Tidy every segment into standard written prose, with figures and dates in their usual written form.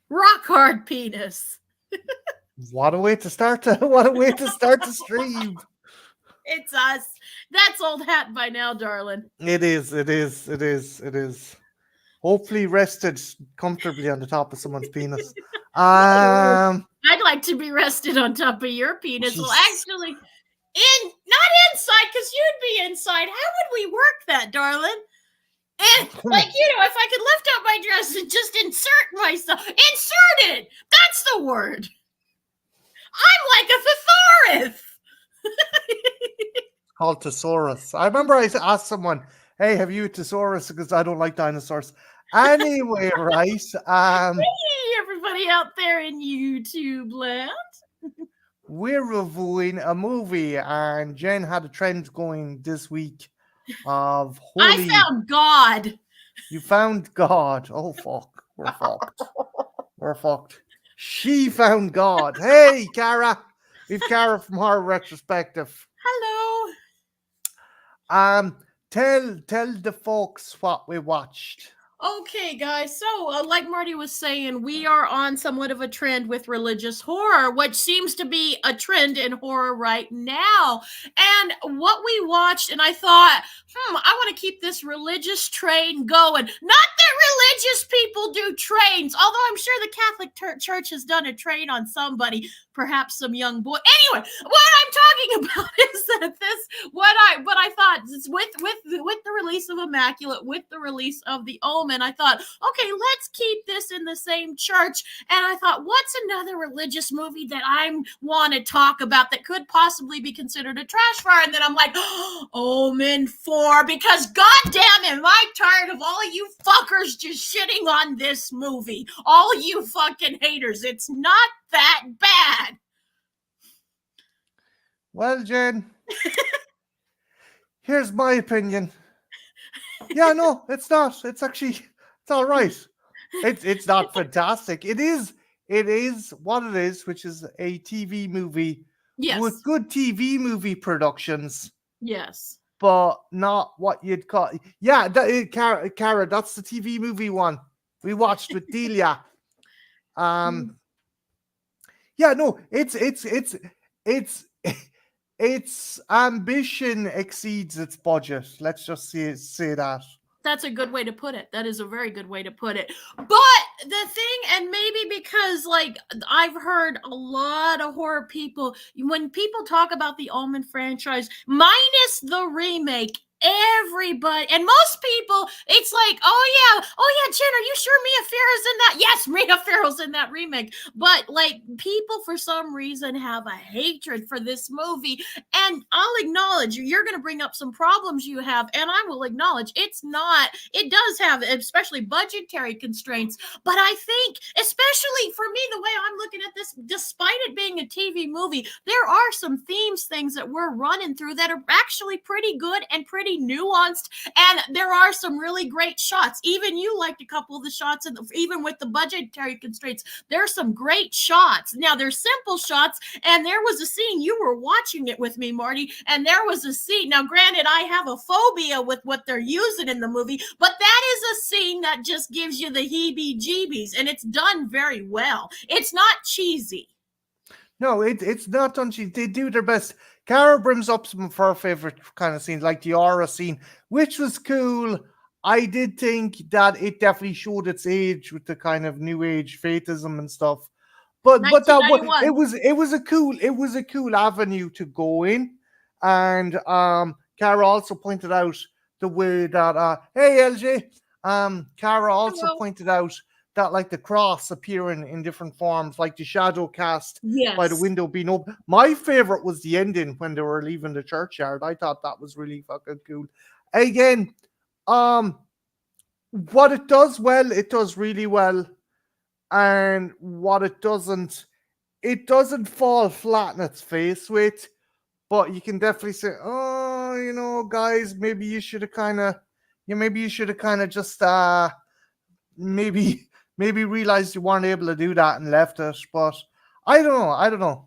Rock hard penis. What a way to start the stream. It's us. That's old hat by now, darling. It is, it is, it is, it is. Hopefully rested comfortably on the top of someone's penis. Ew. Um, I'd like to be rested on top of your penis. Well, jeez. actually, not inside, because you'd be inside. How would we work that, darling? And if I could lift up my dress and just insert myself, insert it. That's the word. I'm like a thesaurus. Called Thesaurus. I remember I asked someone, "Hey, have you a thesaurus?" Because I don't like dinosaurs. Anyway, right? Hey, everybody out there in YouTube land. We're reviewing a movie, and Jen had a trend going this week of I holy. found God. You found God. Oh fuck, we're fucked. We're fucked. She found God. Hey, Cara. We've Cara from Horror Retrospective. Hello. Tell the folks what we watched. Okay, guys. So, like Marty was saying, we are on somewhat of a trend with religious horror, which seems to be a trend in horror right now. And what we watched, and I thought, I want to keep this religious train going. Not that religious people do trains, although I'm sure the Catholic Church has done a train on somebody, perhaps some young boy. Anyway, what I'm talking about is that what I thought with the release of Immaculate, with the release of the Omen, I thought, okay, let's keep this in the same church. And I thought, what's another religious movie that I want to talk about that could possibly be considered a trash fire? And then I'm like, Omen 4, because goddamn am I tired of all you fuckers just shitting on this movie. All you fucking haters. It's not that bad. Well, Jen, here's my opinion. Yeah, no, it's not. It's all right. It's not fantastic. It is what it is, which is a TV movie Yes. with good TV movie productions, Yes. but not what you'd call. Yeah, Cara, that's the TV movie one we watched with Delia. Yeah, no, its ambition exceeds its budget. Let's just say that. That's a good way to put it. That is a very good way to put it. But the thing, and maybe because like I've heard a lot of horror people, when people talk about the Omen franchise, minus the remake, everybody and most people, it's like, oh yeah, Jen, are you sure Mia Farrow's in that? Yes, Mia Farrow's in that remake. But like people for some reason have a hatred for this movie, and I'll acknowledge you're going to bring up some problems you have, and I will acknowledge it does have, especially budgetary constraints. But I think, especially for me, the way I'm looking at this, despite it being a TV movie, there are some things that we're running through that are actually pretty good and pretty nuanced, and there are some really great shots. Even you liked a couple of the shots, and even with the budgetary constraints, there's some great shots. Now, there's simple shots, and there was a scene, you were watching it with me, Marty, and there was a scene. Now, granted, I have a phobia with what they're using in the movie, but that is a scene that just gives you the heebie-jeebies, and it's done very well. It's not cheesy. No, it's not done cheesy. They do their best. Cara brings up some of her favorite kind of scenes, like the aura scene, which was cool. I did think that it definitely showed its age with the kind of new age fatism and stuff. But that it was a cool avenue to go in. And Cara also pointed out the way that hey LJ, Cara also Hello. pointed out that like the cross appearing in different forms, like the shadow cast by the Yes. window being open. My favorite was the ending when they were leaving the churchyard. I thought that was really fucking cool. Again, what it does well, it does really well, and what it doesn't fall flat in its face with. But you can definitely say, oh, guys, maybe you should have kind of, maybe you should have kind of just maybe realized you weren't able to do that and left it. But I don't know.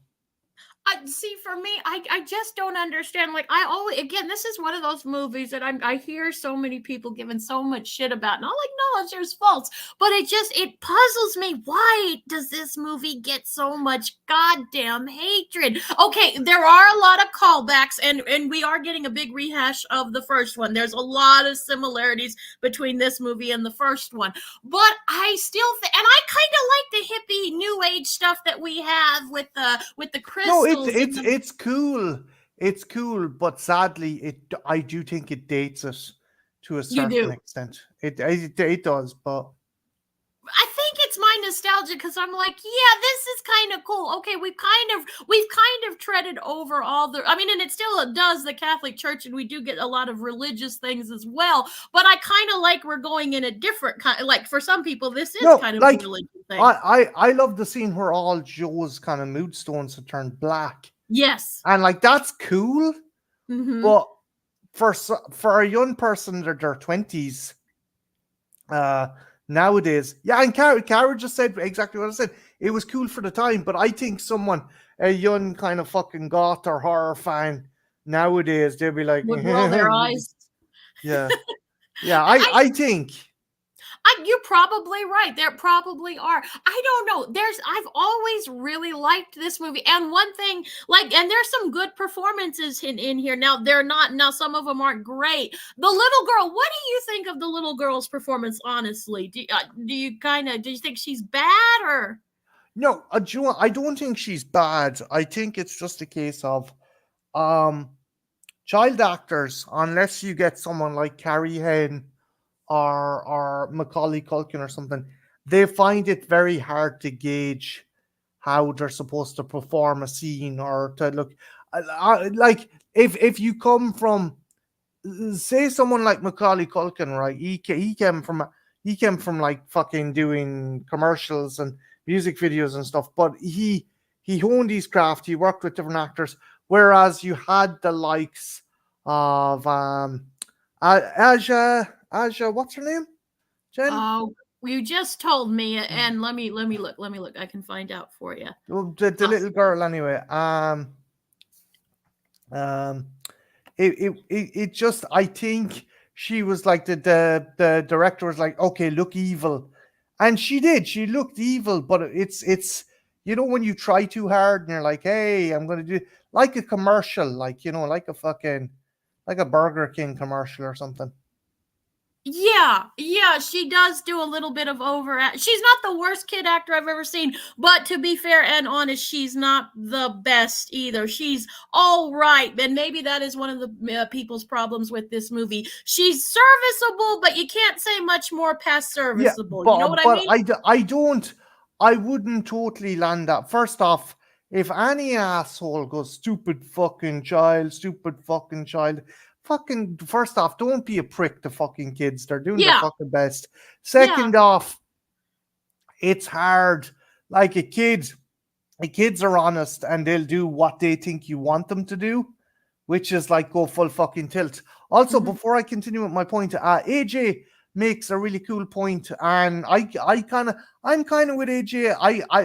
See, for me, I just don't understand. Like, I always, again, this is one of those movies that I hear so many people giving so much shit about, and I'm like, no, it's just false. But it puzzles me. Why does this movie get so much goddamn hatred? Okay, there are a lot of callbacks, and we are getting a big rehash of the first one. There's a lot of similarities between this movie and the first one, but I still and I kind of like the hippie new age stuff that we have with the No, crystals and the, it's cool. It's cool, but sadly, I do think it dates it to a you certain do. extent. It does, but I think it's my nostalgia because I'm like, yeah, this is kind of cool. Okay, we've kind of treaded over all the. I mean, and it still does the Catholic Church, and we do get a lot of religious things as well. But I kind of like we're going in a different kind. Like for some people, this is no, kind of a like religious thing. I love the scene where all Joe's kind of mood stones have turned black, Yes. and like that's cool. Mm-hmm. But for a young person in their 20s, nowadays, yeah, and Cara just said exactly what I said. It was cool for the time, but I think a young kind of fucking goth or horror fan nowadays, they'll be like, Would roll their eyes. yeah, yeah. I I think You're probably right. There probably are. I don't know. I've always really liked this movie. And one thing, like, and there's some good performances in here. Now, they're not, now some of them aren't great. The little girl, what do you think of the little girl's performance, honestly? Do you think she's bad or? no, I don't think she's bad. I think it's just a case of um child actors, unless you get someone like Carrie Henn or Macaulay Culkin or something, they find it very hard to gauge how they're supposed to perform a scene or to look like if you come from say someone like Macaulay Culkin, right? He came from like fucking doing commercials and music videos and stuff, but he honed his craft. He worked with different actors, whereas you had the likes of Aja, what's her name? Jen, Oh, you just told me, and let me look. Let me look. I can find out for you. the little girl anyway. Um, it just I think she was like the director was like, okay, look evil, and she did. She looked evil, but it's you know when you try too hard and you're like, hey, I'm gonna do like a commercial, like like a fucking like a Burger King commercial or something. Yeah, yeah, she does do a little bit of she's not the worst kid actor I've ever seen, but to be fair and honest, she's not the best either. She's all right, and maybe that is one of the people's problems with this movie. She's serviceable, but you can't say much more past Yeah, serviceable. You know what I but mean? I don't I wouldn't totally land that. First off, if any asshole goes stupid fucking child, fucking first off, don't be a prick to fucking kids. They're doing their Yeah, fucking best. yeah. Second off, it's hard. Like the kids are honest and they'll do what they think you want them to do, which is like go full fucking tilt. Also, Mhm. before I continue with my point, AJ makes a really cool point, and I'm kind of with AJ.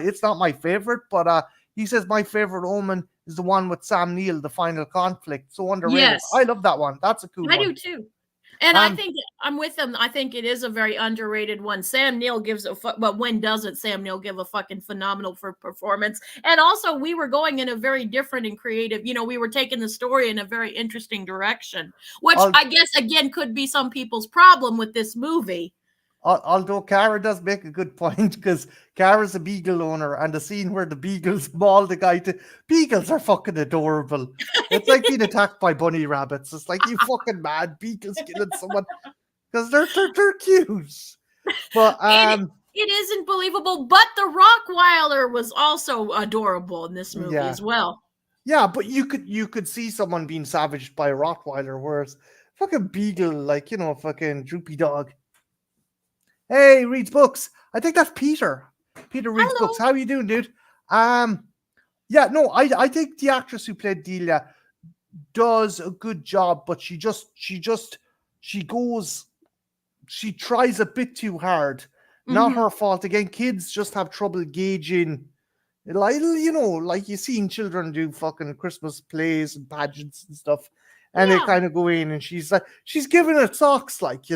It's not my favorite, but he says my favorite Omen is the one with Sam Neill, the final conflict. So underrated. I Yes, love that one. That's a cool I one. do too. And I Um, think I'm with them. I think it is a very underrated one. Sam Neill gives but when doesn't Sam Neill give a fucking phenomenal for performance? And also, we were going in a very different and creative. We were taking the story in a very interesting direction, which I'll I guess again could be some people's problem with this movie. Although Kara does make a good point because Kara's a beagle owner, and the scene where the beagles maul the guy to beagles are fucking adorable. It's like being attacked by bunny rabbits. It's like you fucking mad beagles killing someone because they're cute. But It isn't believable, but the Rockweiler was also adorable in this movie yeah, as well. yeah. But you could see someone being savaged by a Rottweiler, whereas fucking beagle, like fucking droopy dog. Hey, reads books. I think that's Peter. Peter reads books. Hello. How you doing, dude? Um, Yeah, no, I think the actress who played Delia does a good job, but she goes she tries a bit too hard. Not Mm-hmm. her fault. Again, kids just have trouble gauging Like, like you seen children do fucking Christmas plays and pageants and stuff, and they Yeah. kind of go in, and she's like, she's giving it socks, like,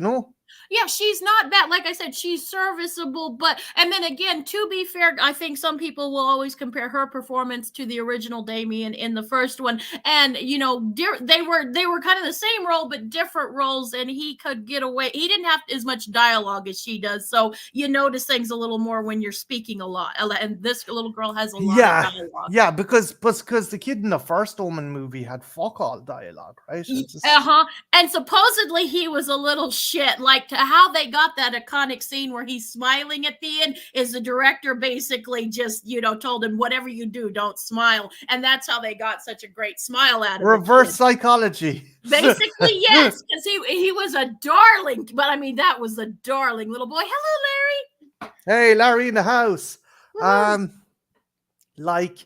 Yeah, she's not bad. Like I said, she's serviceable. But and then again, to be fair, I think some people will always compare her performance to the original Damien in the first one. And they were kind of the same role but different roles. And he could get away. He didn't have as much dialogue as she does, so you notice things a little more when you're speaking a lot. And this little girl has a lot of Yeah, dialogue. yeah, because the kid in the first Omen movie had fuck all dialogue, right? It's just, Uh-huh. And supposedly he was a little shit. Like, to how they got that iconic scene where he's smiling at the end is the director basically just, told him, whatever you do, don't smile. And that's how they got such a great smile out of reverse psychology. Basically, yes, because he was a darling. But I mean, that was a darling little boy. Hello, Larry. Hey, Larry in the house. Woo-hoo. Like,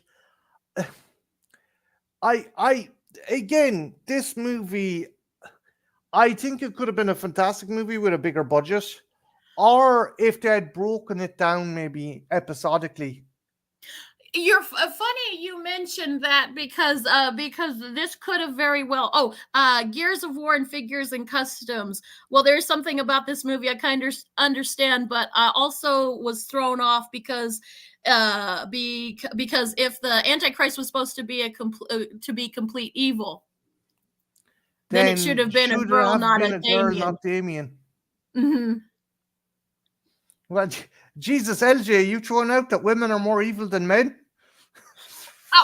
I again, this movie, I think it could have been a fantastic movie with a bigger budget, or if they had broken it down maybe episodically. You're funny you mentioned that because this could have very well Gears of War and figures and customs. Well, there's something about this movie I kind of understand, but also was thrown off because if the Antichrist was supposed to be complete evil, then it should have been a girl, not a Damien. Damien. Mm-hmm. Well, Jesus, LJ, you throwing out that women are more evil than men?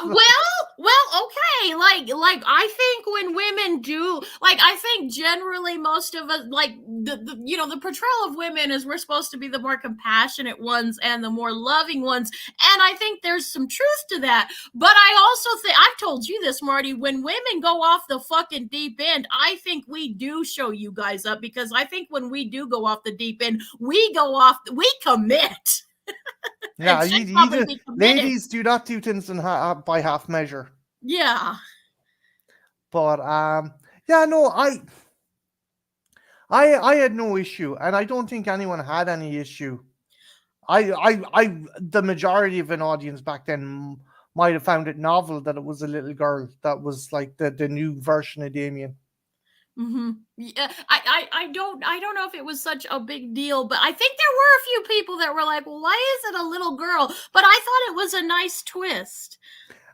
Well, okay. Like I think when women do, I think generally most of us, the portrayal of women is we're supposed to be the more compassionate ones and the more loving ones, and I think there's some truth to that. But I also think I've told you this, Marty. When women go off the fucking deep end, I think we do show you guys up, because I think when we do go off the deep end, we commit. Yeah, ladies do not do things by half measure. Yeah. But yeah, no, I had no issue, and I don't think anyone had any issue. The majority of an audience back then might have found it novel that it was a little girl that was like the new version of Damien. Mm-hmm. Yeah, I don't know if it was such a big deal, but I think there were a few people that were like, well, why is it a little girl? But I thought it was a nice twist.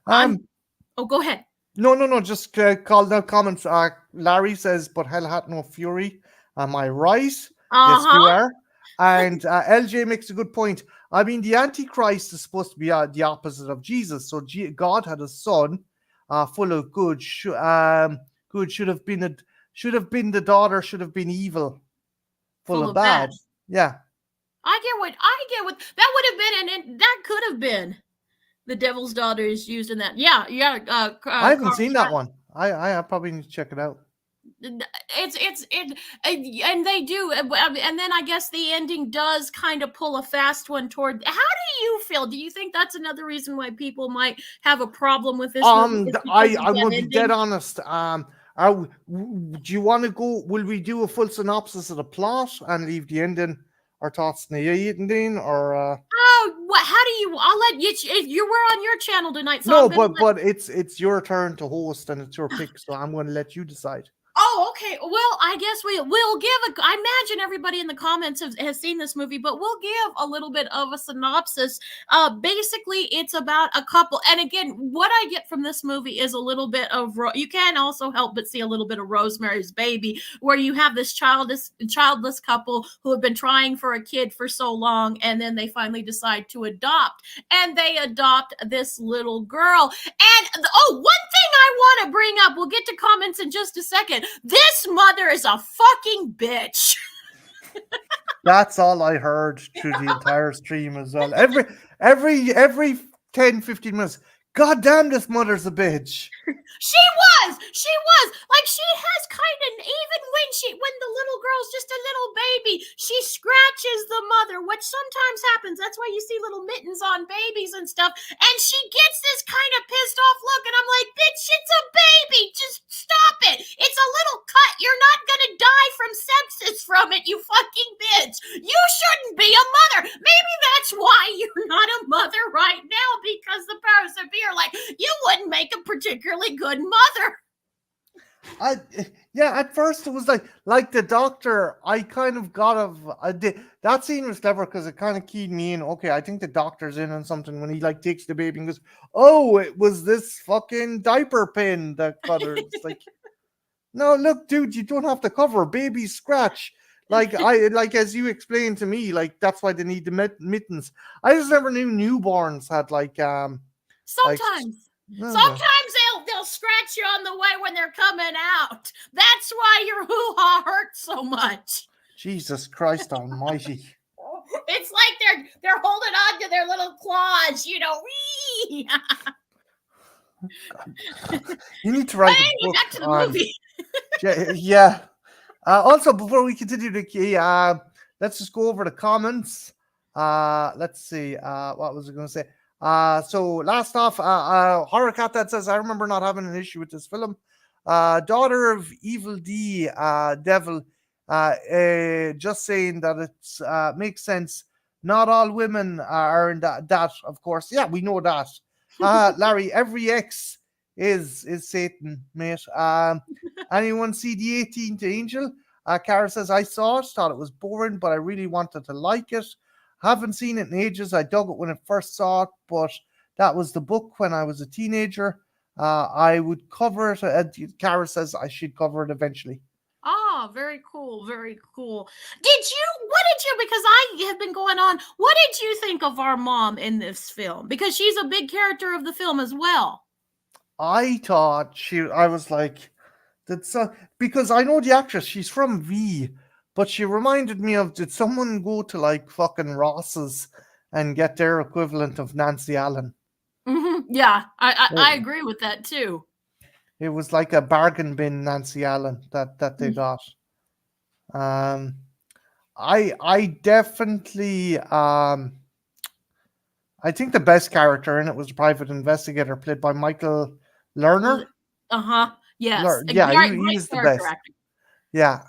Go ahead. No, just call the comments. Larry says, but hell had no fury. Am I right? Yes, you are. And LJ makes a good point. I mean, the Antichrist is supposed to be the opposite of Jesus. So God had a son full of good. Good should have been the daughter, should have been evil, full of bad. Yeah. I get what that would have been, and that could have been the devil's daughter is used in that. Yeah. I haven't seen that one. I probably need to check it out. And they do, and then I guess the ending does kind of pull a fast one toward. How do you feel? Do you think that's another reason why people might have a problem with this movie? I'm going to be dead honest. Do you want to go? Will we do a full synopsis of the plot and leave the ending, our thoughts in the ending, or? How do you? I'll let you. You were on your channel tonight. So no, but it's your turn to host and it's your pick, so I'm going to let you decide. Oh, okay. Well, I guess we'll give I imagine everybody in the comments has seen this movie, but we'll give a little bit of a synopsis. Basically, it's about a couple. And again, what I get from this movie is a little bit of, you can also help but see a little bit of Rosemary's Baby, where you have this childless couple who have been trying for a kid for so long, and then they finally decide to adopt. And they adopt this little girl. And, one thing I want to bring up, we'll get to comments in just a second. This mother is a fucking bitch. That's all I heard through the entire stream as well. Every 10, 15 minutes. God damn, this mother's a bitch. She was like, she has kind of, even when the little girl's just a little baby, she scratches the mother, which sometimes happens. That's why you see little mittens on babies and stuff, and she gets this kind of pissed off look, and I'm like, bitch, it's a baby, just stop it. It's a little cut. You're not gonna die from sepsis from it, you fucking bitch. You shouldn't be a mother. Maybe that's why you're not a mother right now, because the powers that be are like, you wouldn't make a particularly good mother. Yeah, at first it was like the doctor. I kind of got of that scene was clever because it kind of keyed me in. Okay, I think the doctor's in on something when he like takes the baby and goes, "Oh, it was this fucking diaper pin that cut her." It's like, no, look, dude, you don't have to cover baby scratch. Like as you explained to me, like that's why they need the mittens. I just never knew newborns had like Sometimes. no. Sometimes they'll scratch you on the way when they're coming out. That's why your hoo-ha hurts so much. Jesus Christ Almighty! It's like they're holding on to their little claws, you know. You need to write But a anyway, book back to the on. movie. Yeah. Also, before we continue the key, let's just go over the comments. Let's see. What was I going to say? So last off, Horror Cat that says, I remember not having an issue with this film. Daughter of Evil D, Devil, just saying that it makes sense. Not all women are in that, of course. Yeah, we know that. Larry, every X is Satan, mate. Anyone see the 18th Angel? Kara says, I saw it, thought it was boring, but I really wanted to like it. Haven't seen it in ages. I dug it when I first saw it, but that was the book when I was a teenager. I would cover it. Kara says I should cover it eventually. Oh, very cool, very cool. What did you, because I have been going on, what did you think of our mom in this film? Because she's a big character of the film as well. I thought I was like, because I know the actress, she's from V, but she reminded me of, did someone go to like fucking Ross's and get their equivalent of Nancy Allen? Mm-hmm. Yeah, I agree with that too. It was like a bargain bin Nancy Allen that they got. I definitely I think the best character in it was the private investigator played by Michael Lerner. Yes. Yeah, Great he's the character best. acting. Yeah.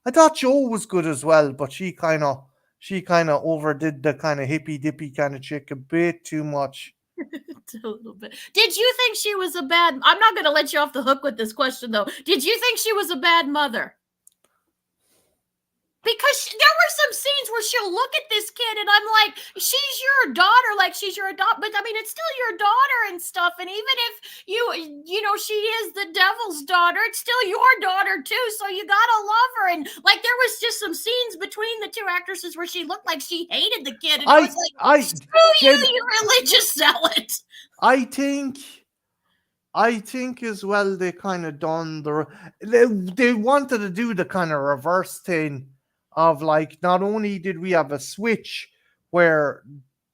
I thought Joe was good as well, but she kind of overdid the kind of hippy dippy kind of chick a bit too much. A little bit. Did you think she was a bad? I'm not going to let you off the hook with this question though. Did you think she was a bad mother? Because there were some scenes where she'll look at this kid and I'm like, she's your daughter, like she's your daughter, but I mean, it's still your daughter and stuff. And even if you know, she is the devil's daughter, it's still your daughter too. So you gotta love her. And like, there was just some scenes between the two actresses where she looked like she hated the kid. And I was like, screw you, you religious zealot. I think as well they kind of done they wanted to do the kind of reverse thing of like, not only did we have a switch where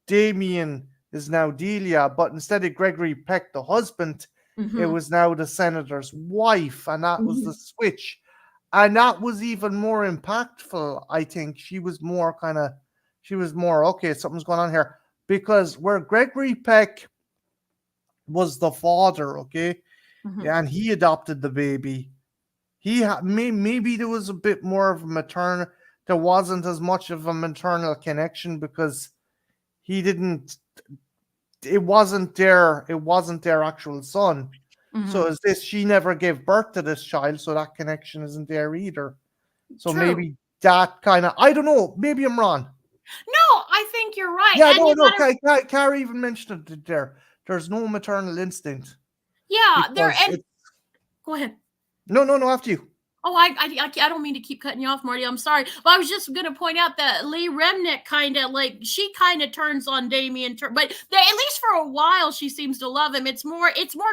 Damien is now Delia, but instead of Gregory Peck, the husband, it was now the senator's wife, and that was the switch. And that was even more impactful, I think. She was more, okay, something's going on here. Because where Gregory Peck was the father, okay, yeah, and he adopted the baby. Maybe there was a bit more of a maternal. There wasn't as much of a maternal connection because he didn't. It wasn't their actual son. So is this? She never gave birth to this child, so that connection isn't there either. So maybe that kind of. I don't know. Maybe I'm wrong. No, I think you're right. Yeah, no. Carrie even mentioned it there. There's no maternal instinct. Yeah, go ahead. No, after you. Oh, I don't mean to keep cutting you off, Marty. I'm sorry. Well, I was just going to point out that Lee Remnick she kind of turns on Damien, but at least for a while she seems to love him. It's more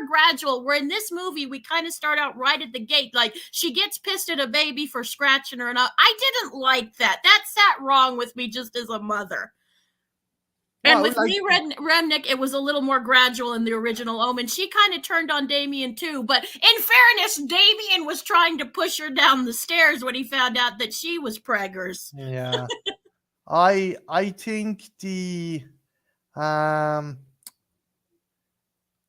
gradual. Where in this movie we kind of start out right at the gate, like she gets pissed at a baby for scratching her, and I didn't like that. That sat wrong with me just as a mother. And Well, with like, Lee Remnick, it was a little more gradual in the original Omen. She kind of turned on Damien too, but in fairness, Damien was trying to push her down the stairs when he found out that she was preggers. yeah. I think um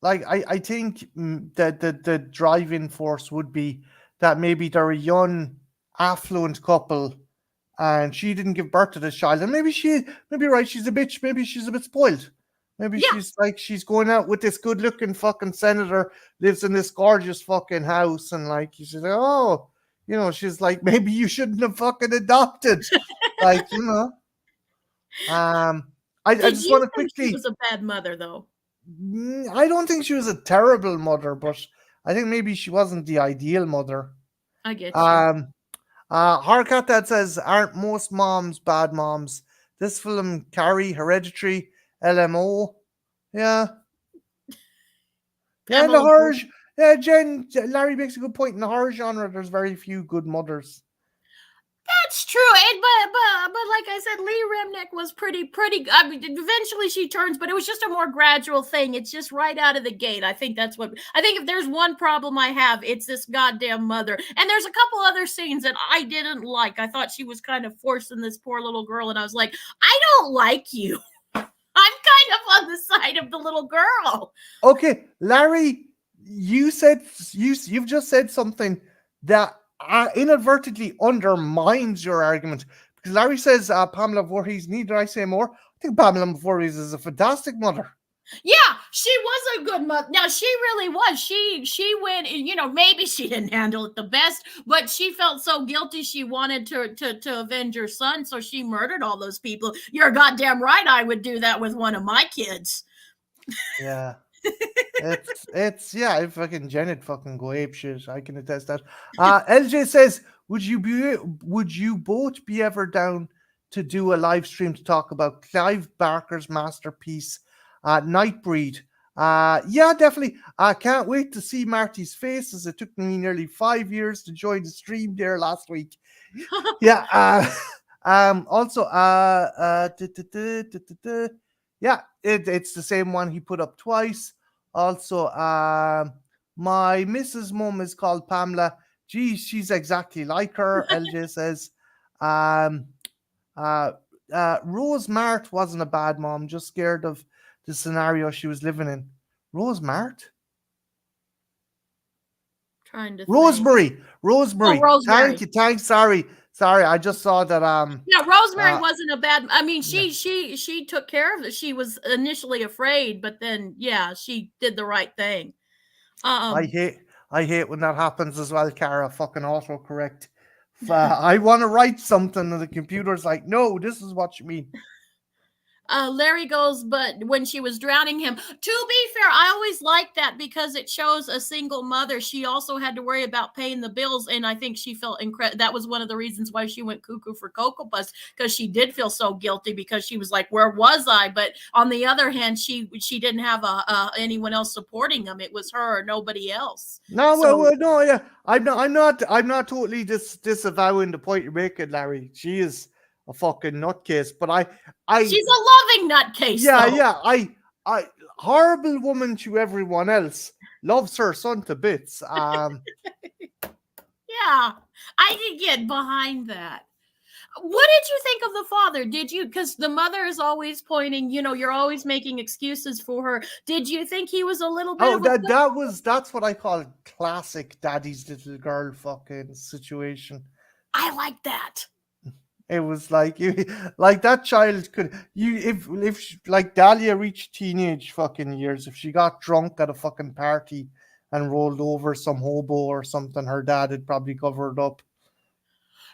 I think that the driving force would be that maybe they're a young, affluent couple, and she didn't give birth to this child, and maybe right, she's a bitch, maybe she's a bit spoiled. Maybe Yeah. she's going out with this good looking fucking senator, lives in this gorgeous fucking house, and like she's like, oh, she's like, maybe you shouldn't have fucking adopted. Like, I Did just want you to think she quickly. was a bad mother, though? I don't think she was a terrible mother, but I think maybe she wasn't the ideal mother. I get you. Um, Harkat that says, aren't most moms bad moms? This film, Carrie, Hereditary, LMO, yeah, yeah. In the Pamela horror, Jordan. yeah, Larry makes a good point. In the horror genre, there's very few good mothers. That's true, but like I said, Lee Remnick was pretty. I mean, eventually she turns, but it was just a more gradual thing. It's just right out of the gate. I think that's what I think. If there's one problem I have, it's this goddamn mother. And there's a couple other scenes that I didn't like. I thought she was kind of forcing this poor little girl, and I was like, I don't like you. I'm kind of on the side of the little girl. Okay, Larry, you've just said something that inadvertently undermines your argument, because Larry says Pamela Voorhees. Need I say more? I think Pamela Voorhees is a fantastic mother. Yeah, she was a good mother. Now she really was. She went. Maybe she didn't handle it the best, but she felt so guilty. She wanted to avenge her son, so she murdered all those people. You're goddamn right. I would do that with one of my kids. Yeah. It's yeah, if fucking Janet fucking go ape shit, I can attest that. LJ says, would you both be ever down to do a live stream to talk about Clive Barker's masterpiece, Nightbreed? Yeah, definitely. I can't wait to see Marty's face, as it took me nearly 5 years to join the stream there last week. Yeah. Also, yeah, it's the same one he put up twice. Also, my Mrs. Mum is called Pamela. Geez, she's exactly like her. LJ says, um, Rose Mart wasn't a bad mom, just scared of the scenario she was living in. Rose Mart? Trying to think. Rosemary. Oh, Rosemary. Thanks. Sorry. I just saw that. Yeah, Rosemary wasn't a bad. I mean, she took care of it. She was initially afraid, but then she did the right thing. I hate when that happens as well, Cara. Fucking autocorrect. I want to write something, and the computer's like, no, this is what you mean. Larry goes, but when she was drowning him, to be fair, I always liked that because it shows a single mother. She also had to worry about paying the bills, and I think she felt incredible. That was one of the reasons why she went cuckoo for Cocoa Puffs, because she did feel so guilty, because she was like, where was I? But on the other hand, she didn't have anyone else supporting him. It was her or nobody else. No, So, well, no, yeah, I'm not totally disavowing the point you're making, Larry. She is a fucking nutcase, but she's a loving nutcase. Yeah, though. yeah. I horrible woman to everyone else, loves her son to bits. Yeah, I can get behind that. What did you think of the father? Did you, because the mother is always pointing, you're always making excuses for her. Did you think he was a little bit of a that's what I call classic daddy's little girl fucking situation. I like that. It was like like that child could if like Dahlia reached teenage fucking years, if she got drunk at a fucking party and rolled over some hobo or something, her dad had probably covered up.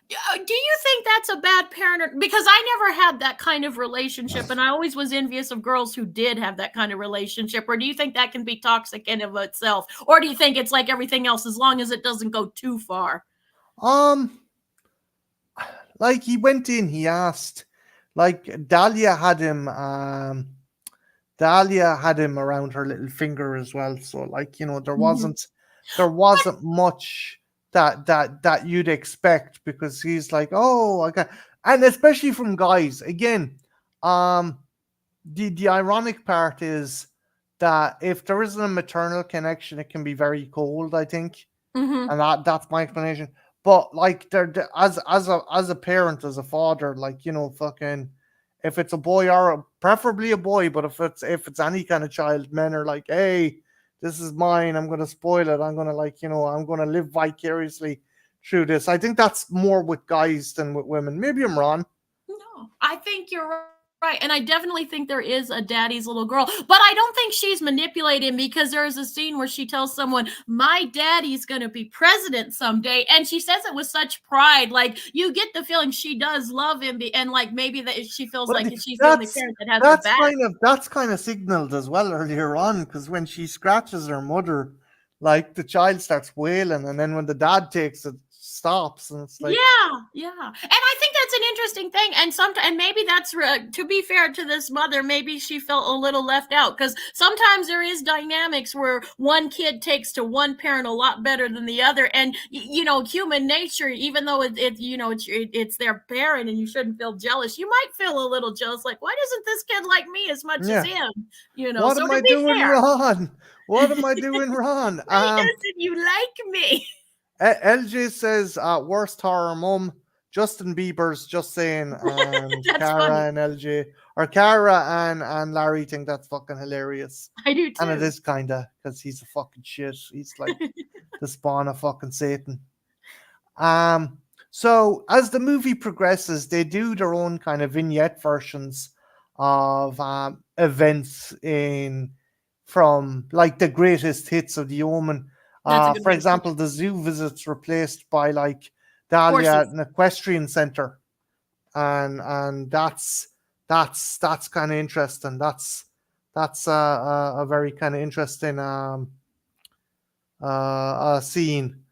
Do you think that's a bad parent? Because I never had that kind of relationship, and I always was envious of girls who did have that kind of relationship. Or do you think that can be toxic in of itself? Or do you think it's like everything else, as long as it doesn't go too far? Like he went in, he asked, like Dahlia had him around her little finger as well. So like, there wasn't much that you'd expect, because he's like, oh, okay. And especially from guys, again, the ironic part is that if there isn't a maternal connection, it can be very cold, I think. Mm-hmm. And that's my explanation. But like as a parent, as a father, like, fucking, if it's a boy, or preferably a boy, but if it's any kind of child, men are like, hey, this is mine, I'm gonna spoil it, I'm gonna, like, I'm gonna live vicariously through this. I think that's more with guys than with women. Maybe I'm wrong. No, I think you're right. And I definitely think there is a daddy's little girl, but I don't think she's manipulating because there is a scene where she tells someone, my daddy's going to be president someday. And she says it with such pride. Like, you get the feeling she does love him. And like, maybe that she feels But like she's the only that's parent that has her that's back. kind of signaled as well earlier on, because when she scratches her mother, like, the child starts wailing, and then when the dad takes it, stops, and it's like, Yeah. And I think that's an interesting thing. And maybe that's to be fair to this mother, maybe she felt a little left out because sometimes there is dynamics where one kid takes to one parent a lot better than the other, and human nature, even though it's their parent and you shouldn't feel jealous, you might feel a little jealous, like why doesn't this kid like me as much as yeah, him? what So am to I be doing fair, wrong? What am I doing wrong? why doesn't you like me? LJ says, worst horror mum. Justin Bieber's Just Saying, and That's Cara funny. and LJ, or Cara and Larry think that's fucking hilarious. I do And it too. is kinda, because he's a fucking shit. He's like the spawn of fucking Satan. Um, so as the movie progresses, they do their own kind of vignette versions of events in from, like, the greatest hits of the Omen. That's a good For way to put example, it. the zoo visits replaced by, like, Dahlia at Horses. an equestrian center, and that's kind of interesting. That's a very kind of interesting scene.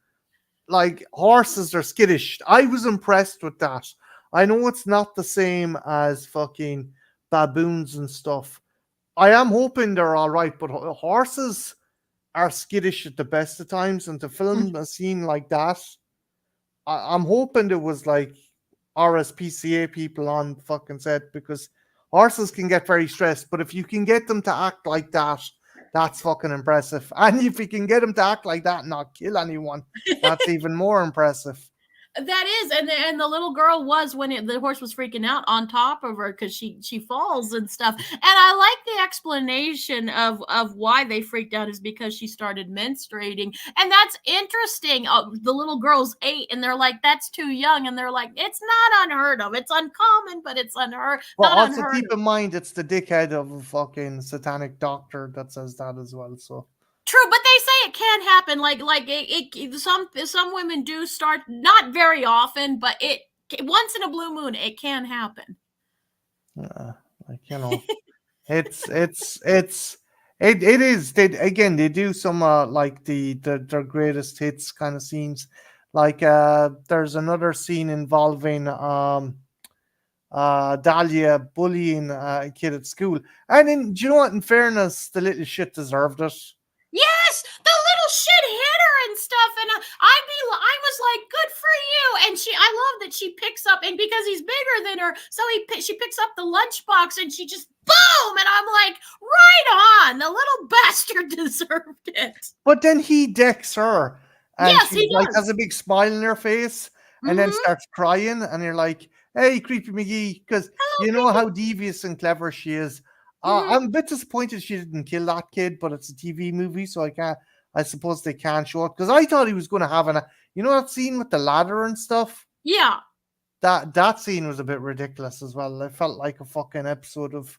Like, horses are skittish. I was impressed with that. I know it's not the same as fucking baboons and stuff. I am hoping they're all right, but horses are skittish at the best of times, and to film a scene like that, I'm hoping there was, like, RSPCA people on fucking set, because horses can get very stressed. But if you can get them to act like that, that's fucking impressive. And if you can get them to act like that and not kill anyone, that's even more impressive. That is, and the little girl was when the horse was freaking out on top of her because she falls and stuff. And I like the explanation of why they freaked out is because she started menstruating, and that's interesting. The little girl's 8, and they're like, "That's too young," and they're like, "It's not unheard of. It's uncommon, but it's But not also unheard keep of." in mind, it's the dickhead of a fucking satanic doctor that says that as well. So, True, but they say it can happen. Like some women do start, not very often, but it once in a blue moon it can happen. like, it is. They do some, like, their greatest hits kind of scenes. Like, there's another scene involving Dahlia bullying a kid at school. And in do you know what? In fairness, the little shit deserved it. Yes, the little shit hit her and stuff, and I was like, good for you. And I love that she picks up, and because he's bigger than her, so she picks up the lunchbox and she just boom, and I'm like, right on, the little bastard deserved it. But then he decks her, and Yes, she's he like, has does. a big smile on her face, and then Mm-hmm. starts crying, and you're like, "Hey, creepy McGee," because Hello, you know how creepy. devious and clever she is. Mm-hmm. I'm a bit disappointed she didn't kill that kid, but it's a TV movie, so I can't. I suppose they can't show it, because I thought he was going to have that scene with the ladder and stuff. Yeah. That scene was a bit ridiculous as well. It felt like a fucking episode of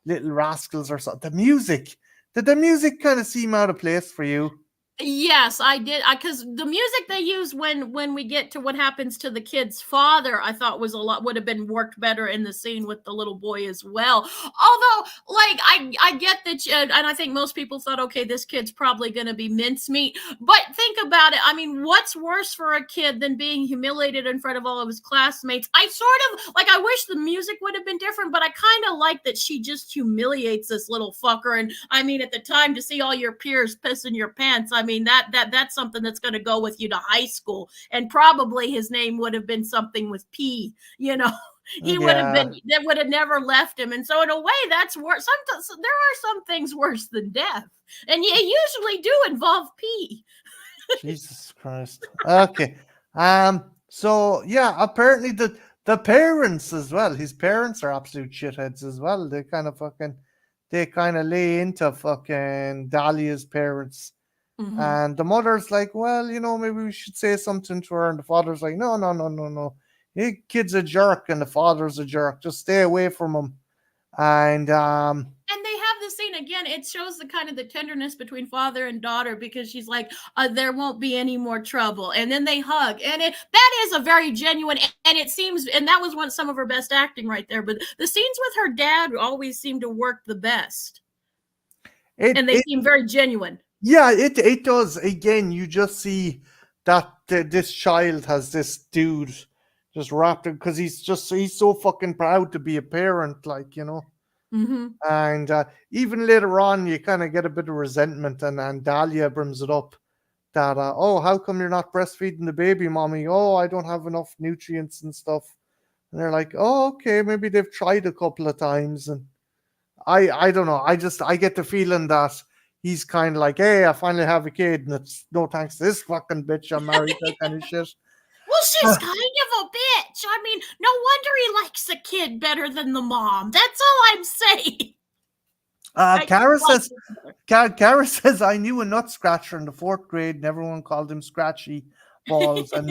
Little Rascals or something. Did the music kind of seem out of place for you? Yes, I did. Because the music they use when we get to what happens to the kid's father, I thought would have been worked better in the scene with the little boy as well. Although, like, I get that, and I think most people thought, okay, this kid's probably going to be mincemeat. But think about it. I mean, what's worse for a kid than being humiliated in front of all of his classmates? I sort of like. I wish the music would have been different, but I kind of like that she just humiliates this little fucker. And I mean, at the time, to see all your peers pissing your pants, I mean, that's something that's going to go with you to high school, and probably his name would have been something with P. He would have Yeah, been that would have never left him. And so in a way that's worse. Sometimes there are some things worse than death. And they usually do involve pee. Jesus Christ. Okay. So yeah, apparently the parents as well. His parents are absolute shitheads as well. They kind of lay into fucking Dahlia's parents. Mhm. And the mother's like, well, maybe we should say something to her. And the father's like, no, no, no, no, no. Your kid's a jerk, and the father's a jerk. Just stay away from him. And And they have the scene again. It shows the kind of the tenderness between father and daughter because she's like, "There won't be any more trouble," and then they hug, and that is a very genuine. And it seems, and that was some of her best acting right there. But the scenes with her dad always seem to work the best, it and they it seem very genuine. yeah, it does. Again, you just see that this child has this dude just wrapped in because he's so fucking proud to be a parent, Mm-hmm. And even later on, you kind of get a bit of resentment, and Dahlia brings it up that oh, how come you're not breastfeeding the baby, mommy? Oh, I don't have enough nutrients and stuff. And they're like, oh, okay, maybe they've tried a couple of times, and I don't know. I get the feeling that he's kind of like, hey, I finally have a kid, and it's no thanks to this fucking bitch I'm married to, kind of shit. Well, she's kind of a bitch. I mean, no wonder he likes the kid better than the mom. That's all I'm saying. I just Kara like says, this better. Kara says, I knew a nut scratcher in the fourth grade, and everyone called him Scratchy Balls, and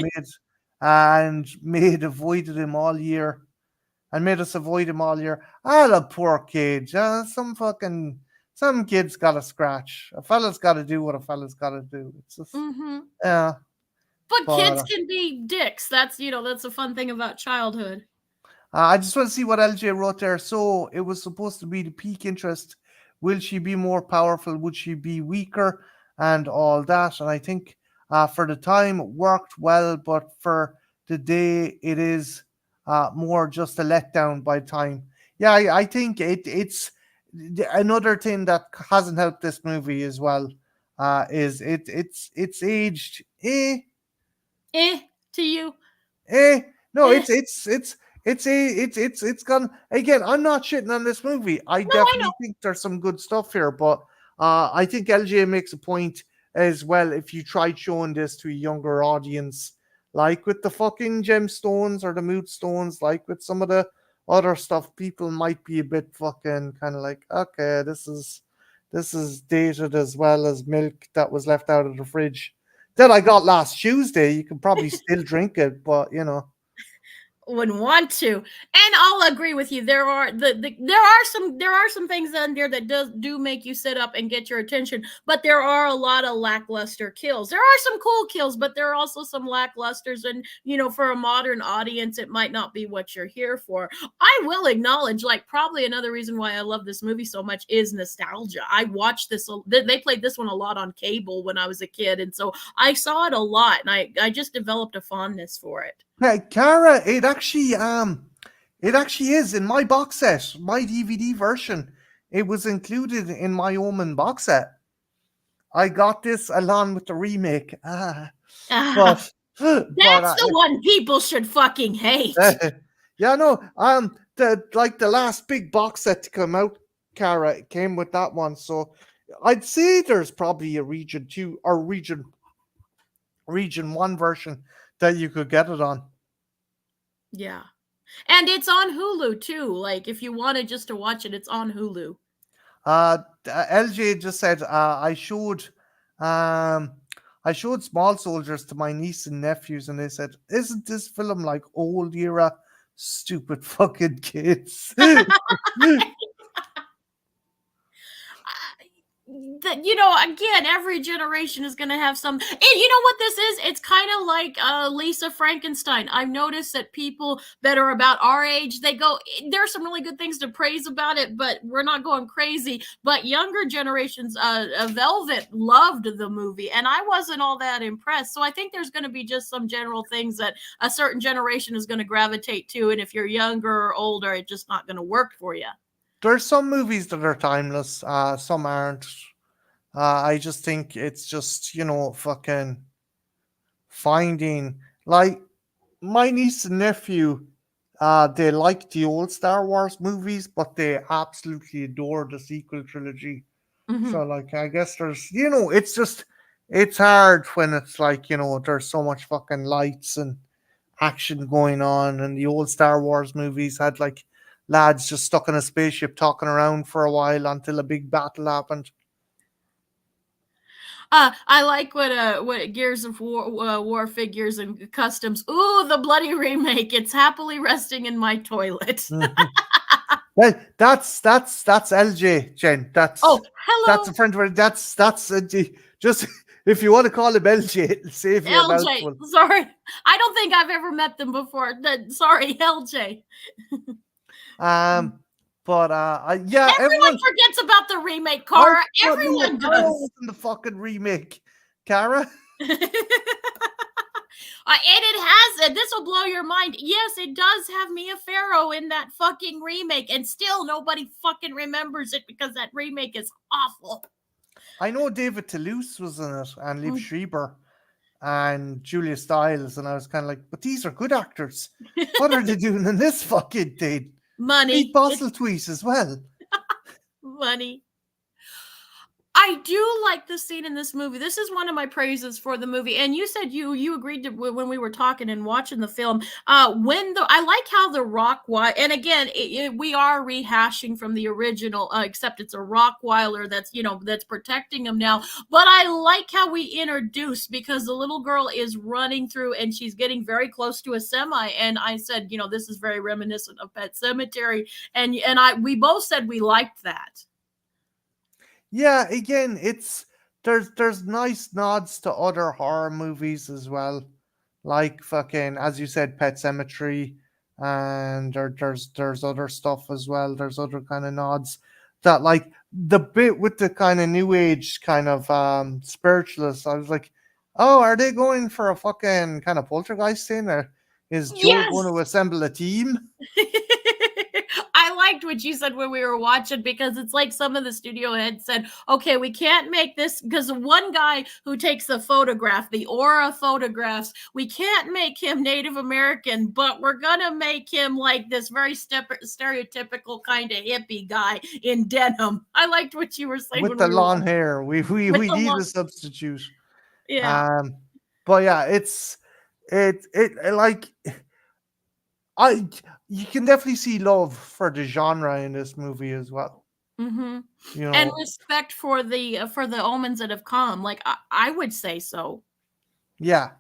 made avoided him all year, and made us avoid him all year. Ah, the poor kid. Some kid's got a scratch. A fella's got to do what a fella's got to do. It's just, Mm-hmm. yeah. But But kids can be dicks. That's a fun thing about childhood. I just want to see what LJ wrote there. So it was supposed to be the peak interest. Will she be more powerful? Would she be weaker? And all that. And I think for the time it worked well, but for the day it is more just a letdown by time. Yeah, I think it's another thing that hasn't helped this movie as well. Is it's aged Eh, to you. Eh, no, Eh. it's gone again. I'm not shitting on this movie. I No, I know. definitely think there's some good stuff here, but I think LJ makes a point as well. If you tried showing this to a younger audience, like with the fucking gemstones or the mood stones, like with some of the other stuff, people might be a bit fucking kind of like, okay, this is dated as well as milk that was left out of the fridge that I got last Tuesday. You can probably still drink it, but Wouldn't want to. And I'll agree with you. There are some things on there that do make you sit up and get your attention, but there are a lot of lackluster kills. There are some cool kills, but there are also some lacklusters, and for a modern audience it might not be what you're here for. I will acknowledge, like, probably another reason why I love this movie so much is nostalgia. I watched this, they played this one a lot on cable when I was a kid, and so I saw it a lot, and I just developed a fondness for it. hey, Cara, it actually is in my box set, my DVD version. It was included in my Omen box set. I got this along with the remake. Ah, But but that's the one people should fucking hate. yeah, no, the last big box set to come out, Cara, it came with that one. So I'd say there's probably a region two or region one version that you could get it on. Yeah. And it's on Hulu too. Like, if you wanted just to watch it, it's on Hulu. LJ just said um I showed Small Soldiers to my niece and nephews, and they said, "Isn't this film like old era stupid fucking kids?" That, again, every generation is going to have some. And you know what this is? It's kind of like Lisa Frankenstein. I've noticed that people that are about our age, they go, there's some really good things to praise about it, but we're not going crazy. But younger generations, Velvet loved the movie, and I wasn't all that impressed. So I think there's going to be just some general things that a certain generation is going to gravitate to, and if you're younger or older, it's just not going to work for you. There's some movies that are timeless, some aren't. I just think it's just, fucking finding, like, my niece and nephew. They like the old Star Wars movies, but they absolutely adore the sequel trilogy. So, Mhm. like, I guess there's, it's just, it's hard when it's like, there's so much fucking lights and action going on. And the old Star Wars movies had like lads just stuck in a spaceship talking around for a while until a big battle happened. I like what Gears of War figures and customs. Ooh, the bloody remake. It's happily resting in my toilet. Mhm. Well, that's LJ, Jen. That's Oh, that's hello, a friend of mine. Just if you want to call him LJ, it'll save you a LJ. mouthful. Sorry, I don't think I've ever met them before. Sorry, LJ. Um, but yeah, Everyone everyone. forgets about the remake, I Cara. forgot Mia Everyone Farrow was does. in the fucking remake. Cara. And it has, this will blow your mind. Yes, it does have Mia Farrow in that fucking remake, and still nobody fucking remembers it because that remake is awful. I know David Toulouse was in it, and Liv Mm. Schreiber, and Julia Stiles, and I was kind of like, but these are good actors. What are they doing in this fucking thing? Pete Money. It's Postlethwaite as well. money. I do like the scene in this movie. This is one of my praises for the movie. And you said you agreed to when we were talking and watching the film. When the I like how the and again we are rehashing from the original, except it's a Rockweiler that's protecting him now. But I like how we introduced because the little girl is running through and she's getting very close to a semi. And I said, this is very reminiscent of Pet Cemetery. And we both said we liked that. Yeah, again, there's nice nods to other horror movies as well, like fucking as you said, Pet Cemetery, and there's other stuff as well. There's other kind of nods that like the bit with the kind of new age kind of spiritualists. I was like, oh, are they going for a fucking kind of poltergeist thing, or is Joe going Yes. to assemble a team? I liked what you said when we were watching because it's like some of the studio heads said, okay, we can't make this because one guy who takes the photograph, the aura photographs, we can't make him Native American, but we're gonna make him like this very stereotypical kind of hippie guy in denim. I liked what you were saying With when the we were long watching hair. We we with we the need long, a substitute. yeah. Um, but yeah, like I you can definitely see love for the genre in this movie as well. Mm-hmm. You And know, respect for the omens that have come. Like I would say so. yeah,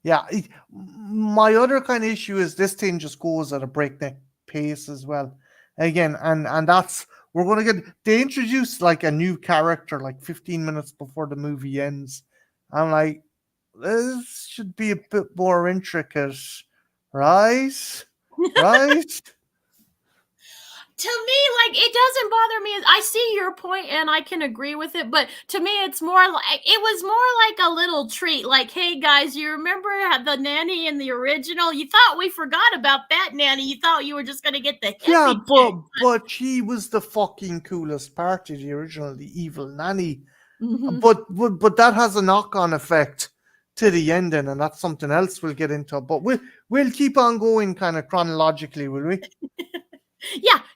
yeah. My other kind of issue is this thing just goes at a breakneck pace as well. Again, and that's we're gonna get they introduce like a new character like 15 minutes before the movie ends. I'm like, this should be a bit more intricate, right? Right? To me, like it doesn't bother me. I see your point and I can agree with it, but to me, it's more like it was more like a little treat. Like, hey guys, you remember the nanny in the original? You thought we forgot about that nanny. You thought you were just gonna get the Yeah, hippie chick. but she was the fucking coolest part of the original, the evil nanny. Mm-hmm. But that has a knock on effect to the ending, and that's something else we'll get into. But we'll keep on going kind of chronologically, will we?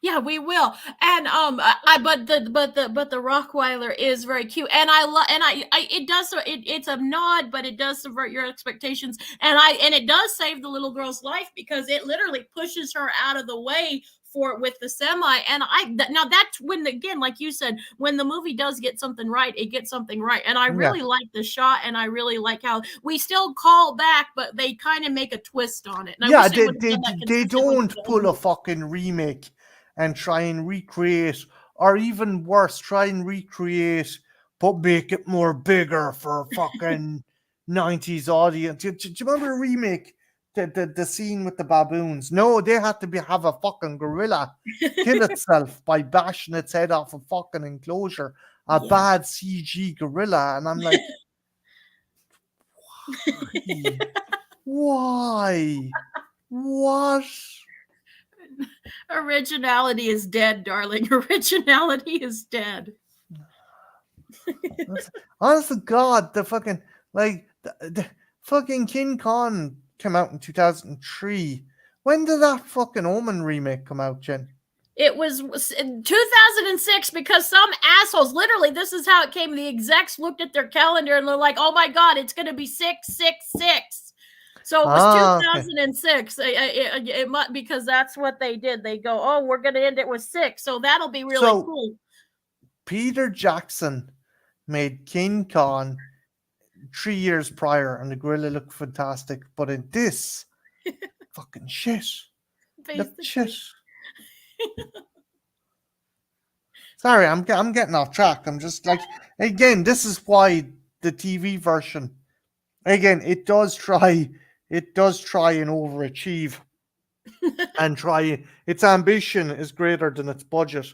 Yeah, we will. And but the Rockweiler is very cute, and I love and I it does it's a nod, but it does subvert your expectations, and it does save the little girl's life because it literally pushes her out of the way for with the semi. And now that's when again, like you said, when the movie does get something right, it gets something right, and I Yeah, really like the shot, and I really like how we still call back, but they kind of make a twist on it, and I yeah. wish they They would have they done that they consistently with don't the pull Omen. a fucking remake and try and recreate, or even worse, try and recreate, but make it more bigger for fucking 90s audience. Do you remember the remake? The scene with the baboons? No, they had to have a fucking gorilla kill itself by bashing its head off a fucking enclosure. A Yeah. bad CG gorilla. And I'm like, why? Why? What? Originality is dead, darling. Originality is dead. Honest to God, the fucking like the fucking King Kong came out in 2003 When did that fucking Omen remake come out, Jen? It was in 2006 because some assholes, literally, this is how it came. The execs looked at their calendar and they're like, oh my God, it's going to be 666. So it was Okay. 2006. It might, because that's what they did. They go, oh, we're going to end it with 6. So that'll be really So cool. Peter Jackson made King Kong 3 years prior, and the gorilla looked fantastic. But in this, fucking shit. Look shit. Basically. Sorry, I'm getting off track. I'm just like, again, this is why the TV version, again, it does try and overachieve and try, its ambition is greater than its budget,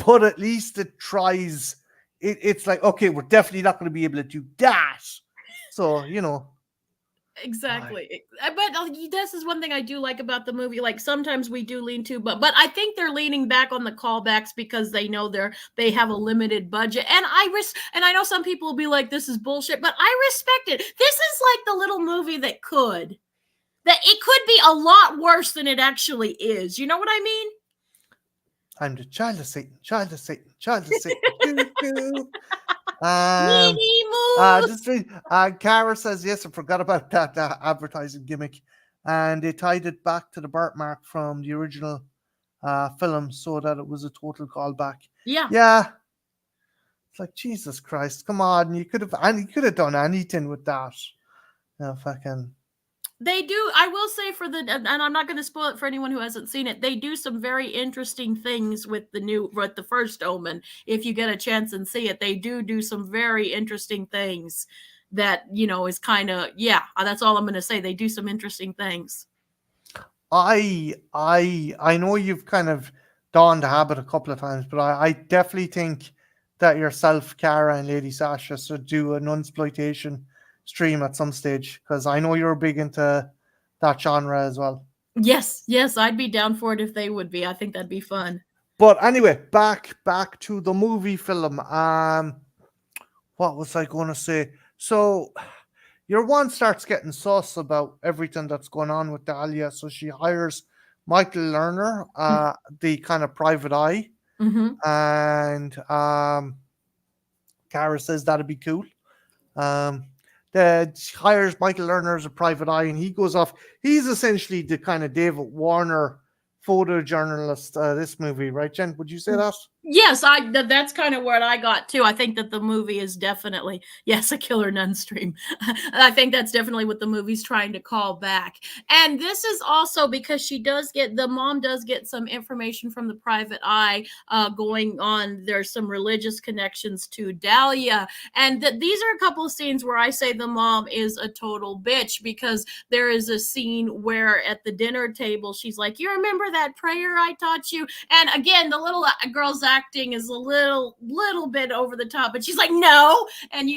but at least it tries. It's like, okay, we're definitely not going to be able to do that. So, Exactly. But this is one thing I do like about the movie. Like sometimes we do lean too, but I think they're leaning back on the callbacks because they know they have a limited budget. And I know some people will be like, this is bullshit, but I respect it. This is like the little movie that it could be a lot worse than it actually is. You know what I mean? I'm the child of Satan, child of Satan, child of Satan. Minnie Moose. Just Cara says, yes, I forgot about that advertising gimmick. And they tied it back to the birthmark from the original film so that it was a total callback. Yeah. Yeah. It's like, Jesus Christ, come on. You could have done anything with that. Fucking. They do. I will say and I'm not going to spoil it for anyone who hasn't seen it. They do some very interesting things with the first Omen. If you get a chance and see it, they do some very interesting things that, is kind of, yeah, that's all I'm going to say. They do some interesting things. I know you've kind of donned the habit a couple of times, but I definitely think that yourself, Cara, and Lady Sasha should do an unsploitation stream at some stage, because I know you're big into that genre as well. Yes, I'd be down for it if they would be. I think that'd be fun. But anyway, back to the movie film. What was I going to say? So your one starts getting sus about everything that's going on with Dahlia, so she hires Michael Lerner, the kind of private eye, and Cara says that'd be cool. That hires Michael Lerner as a private eye, and he goes off. He's essentially the kind of David Warner photojournalist. This movie, right, Jen? Would you say that? Yes, that's kind of what I got too. I think that the movie is definitely, yes, a Killer Nun stream. I think that's definitely what the movie's trying to call back. And this is also because the mom does get some information from the private eye going on. There's some religious connections to Dahlia. And these are a couple of scenes where I say the mom is a total bitch, because there is a scene where at the dinner table, she's like, you remember that prayer I taught you? And again, the little girl's acting is a little bit over the top, but she's like, no, and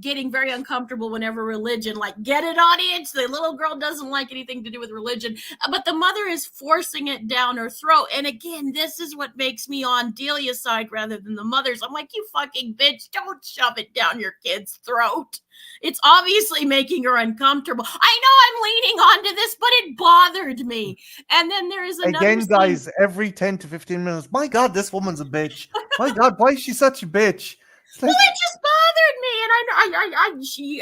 getting very uncomfortable whenever religion, like, get it, audience, the little girl doesn't like anything to do with religion, but the mother is forcing it down her throat. And again, this is what makes me on Delia's side rather than the mother's. I'm like, you fucking bitch, don't shove it down your kid's throat. It's obviously making her uncomfortable. I know I'm leaning onto this, but it bothered me. And then there is another again, scene. guys, every 10 to 15 minutes. My God, this woman's a bitch. My God, why is she such a bitch? Well, it just bothered me, and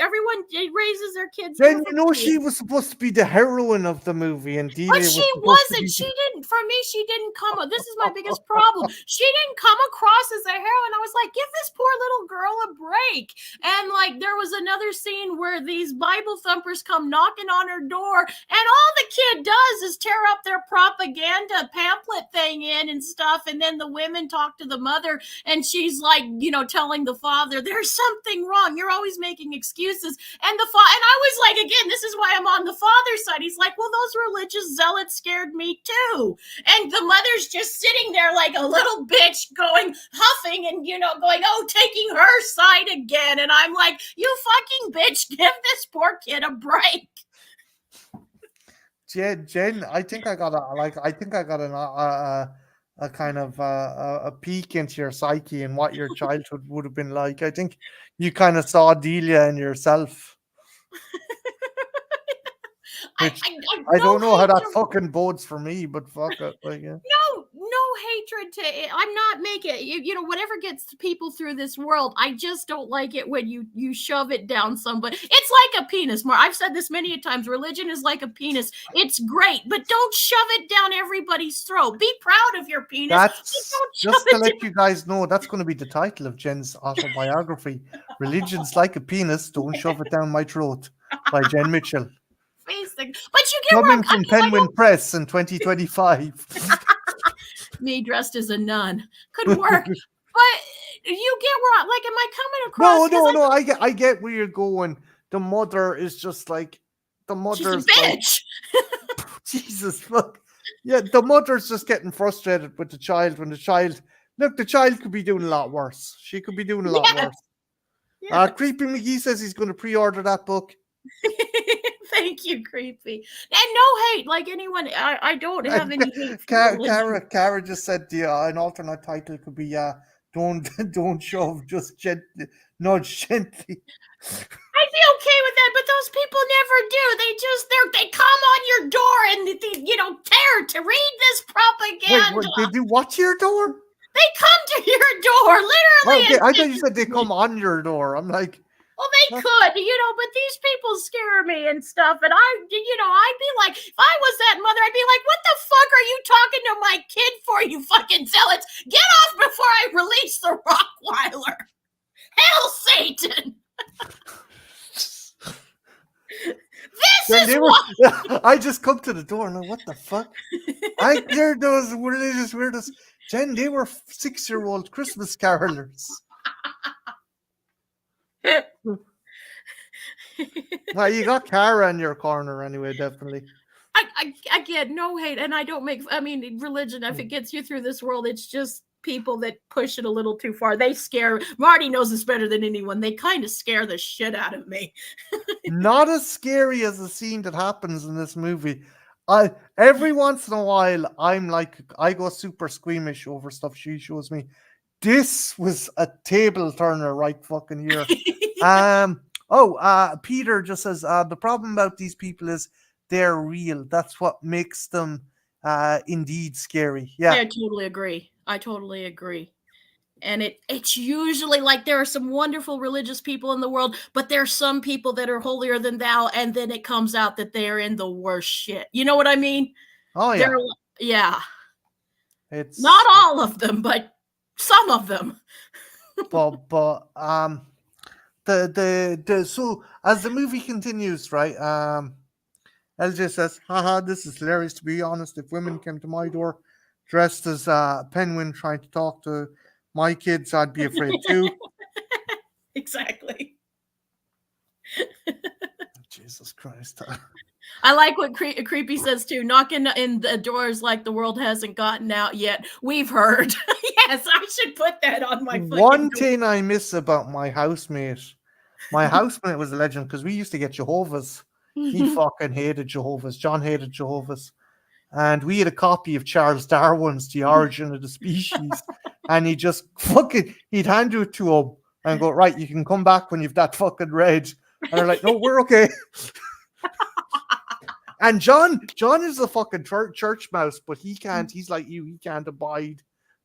everyone raises their kids. Then she was supposed to be the heroine of the movie, and Delia but she wasn't. She didn't. For me, she didn't come. This is my biggest problem. She didn't come across as a heroine. I was like, give this poor little girl a break. And like, there was another scene where these Bible thumpers come knocking on her door, and all the kid does is tear up their propaganda pamphlet thing and stuff. And then the women talk to the mother, and she's like, telling the father, there's something wrong. You're always making excuses. And and I was like, again, this is why I'm on the father's side. He's like, well, those religious zealots scared me too. And the mother's just sitting there like a little bitch huffing and, going, oh, taking her side again. And I'm like, you fucking bitch, give this poor kid a break. Jen, I think I got a kind of a peek into your psyche and what your childhood would have been like. I think you kind of saw Delia in yourself. Which I no don't know how that hatred. fucking bodes for me, but fuck it, like yeah. No hatred to it. I'm not making you know whatever gets people through this world. I just don't like it when you shove it down somebody. It's like a penis. More, I've said this many times. Religion is like a penis. It's great, but don't shove it down everybody's throat. Be proud of your penis, but That's don't shove just to it let you guys know. That's going to be the title of Jen's autobiography. Religion's like a penis. Don't shove it down my throat, by Jen Mitchell. facing. But you get where Coming I'm from because I Penguin don't. Press in 2025. Me dressed as a nun could work, but you get where like am I coming across? No, Because no, no. I get where you're going. The mother is just like the she's a mother's like bitch. Jesus fuck. Yeah, the mother's just getting frustrated with the child when the child could be doing a lot worse. She could be doing a lot Yes, worse. yes. Creepy McGee says he's going to pre-order that book. Thank you, creepy. And no hate, like anyone. I don't have any hate for religion. Cara just said an alternate title could be don't don't shove, just gently nudge gently. I'd be okay with that, but those people never do. They come on your door and you know dare to read this Wait, propaganda. what, they do what to your door? They come to your door literally Okay, and I thought you said they physically. come on your door. I'm like, Well, they could, you know, but these people scare me and stuff. And I'd be like, if I was that mother, I'd be like, what the fuck are you talking to my kid for, you fucking zealots? Get off before I release the Rockweiler. Hell, Satan. This is what. I just come to the door and I'm, what the fuck? I hear those religious weirdos. Jen, they were 6-year-old Christmas carolers. Well, you got Cara in your corner anyway, definitely. I get no hate, and I don't make. I mean, religion. If it gets you through this world, it's just people that push it a little too far. They scare. Marty knows this better than anyone. They kind of scare the shit out of me. Not as scary as the scene that happens in this movie. Every once in a while, I'm like, I go super squeamish over stuff she shows me. This was a table turner right fucking here. Peter just says the problem about these people is they're real. That's what makes them indeed scary. Yeah. I totally agree. I totally agree. And it's usually like there are some wonderful religious people in the world, but there's some people that are holier than thou, and then it comes out that they're in the worst shit. You know what I mean? Oh yeah. Yeah. It's not all of them, but some of them. but so as the movie continues, right? LJ says, haha, this is hilarious. To be honest, if women came to my door dressed as Penguin trying to talk to my kids, I'd be afraid too. Exactly. Jesus Christ. I like what Creepy says too. Knocking in the doors like the world hasn't gotten out yet. We've heard. Yes, I should put that on my One thing I miss about my housemate was a legend because we used to get Jehovah's. He fucking hated Jehovah's. John hated Jehovah's. And we had a copy of Charles Darwin's The Origin of the Species. And he'd hand it to him and go, right, you can come back when you've that fucking read. And they're like, no, we're okay. And John is a fucking church mouse, but he's like you, he can't abide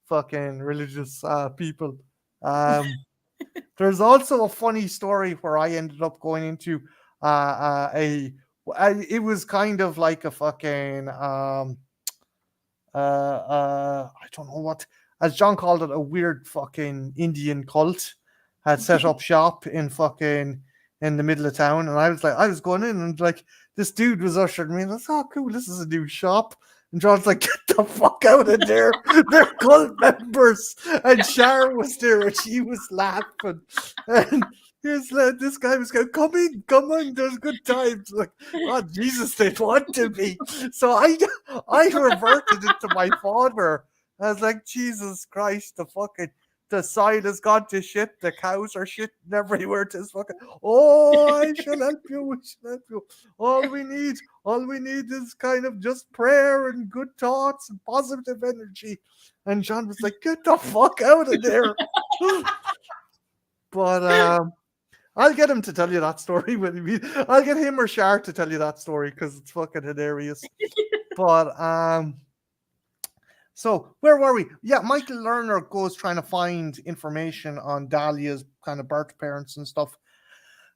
fucking religious people. There's also a funny story where I ended up going into it was kind of like a fucking I don't know what, as John called it, a weird fucking Indian cult had set up shop in the middle of town, and I was going in and like this dude was ushering me and I was, oh cool, this is a new shop. And John's like, get the fuck out of there. They're cult members. And Shar was there and she was laughing. And this guy was going, come on, there's good times. Like, oh, Jesus, they want to be. So I reverted it to my father. I was like, Jesus Christ, the soil has gone to shit. The cows are shitting everywhere. This fucking, I shall help you. We shall help you. All we need is kind of just prayer and good thoughts and positive energy. And John was like, get the fuck out of there. But I'll get him to tell you that story. I'll get him or Shar to tell you that story because it's fucking hilarious. But so where were we? Yeah, Michael Lerner goes trying to find information on Dahlia's kind of birth parents and stuff.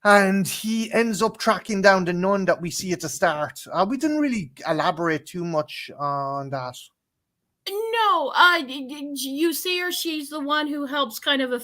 And he ends up tracking down the nun that we see at the start. We didn't really elaborate too much on that. No, you see her. She's the one who helps kind of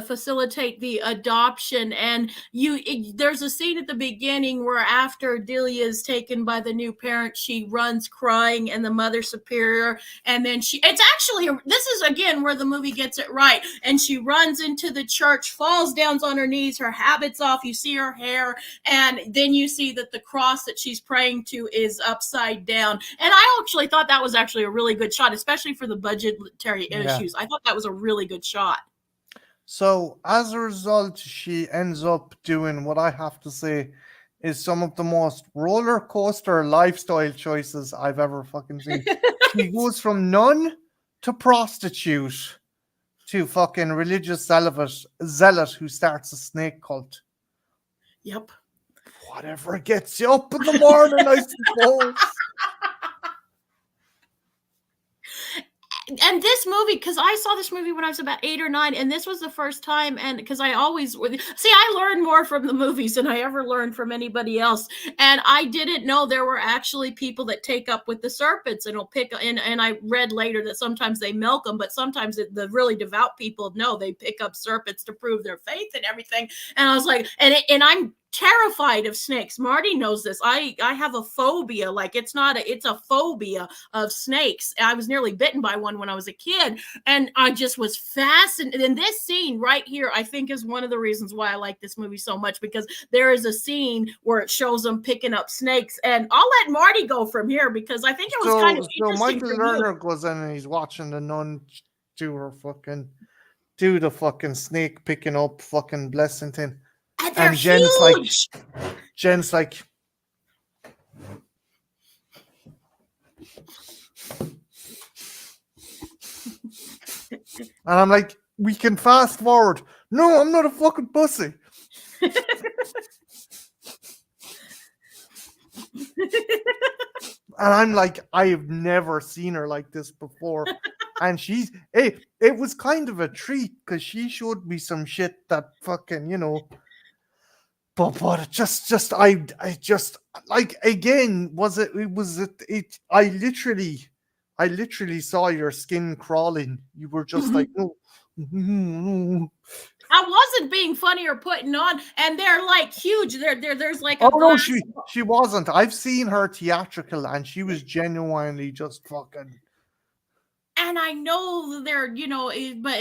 facilitate the adoption. And there's a scene at the beginning where after Delia is taken by the new parent, she runs crying, and the mother superior, and then it's actually, this is again where the movie gets it right. And she runs into the church, falls down on her knees, her habit's off. You see her hair, and then you see that the cross that she's praying to is upside down. And I actually thought that was actually a really good shot, especially for the budgetary issues. I thought that was a really good shot. So as a result, she ends up doing what I have to say is some of the most roller coaster lifestyle choices I've ever fucking seen. She goes from nun to prostitute to fucking religious zealot who starts a snake cult. Yep. Whatever gets you up in the morning, I suppose. And this movie, because I saw this movie when I was about 8 or 9, and this was the first time, and because I always I learned more from the movies than I ever learned from anybody else. And I didn't know there were actually people that take up with the serpents and will pick, and I read later that sometimes they milk them, but sometimes the really devout people know they pick up serpents to prove their faith and everything. And I was like, and I'm terrified of snakes. Marty knows this. I have a phobia. Like it's a phobia of snakes. I was nearly bitten by one when I was a kid, and I just was fascinated. And this scene right here, I think, is one of the reasons why I like this movie so much, because there is a scene where it shows them picking up snakes. And I'll let Marty go from here because I think it was kind of interesting. So Michael Lerner goes in and he's watching the nun do the fucking snake picking up fucking blessing thing. And huge. Jen's like, and I'm like, we can fast forward. No, I'm not a fucking pussy. And I'm like, I've never seen her like this before. And it was kind of a treat because she showed me some shit that fucking, but I just like, again, I literally saw your skin crawling. You were just like, no. I wasn't being funny or putting on, and they're like huge. There's like no, she wasn't. I've seen her theatrical, and she was genuinely just fucking. And I know they're,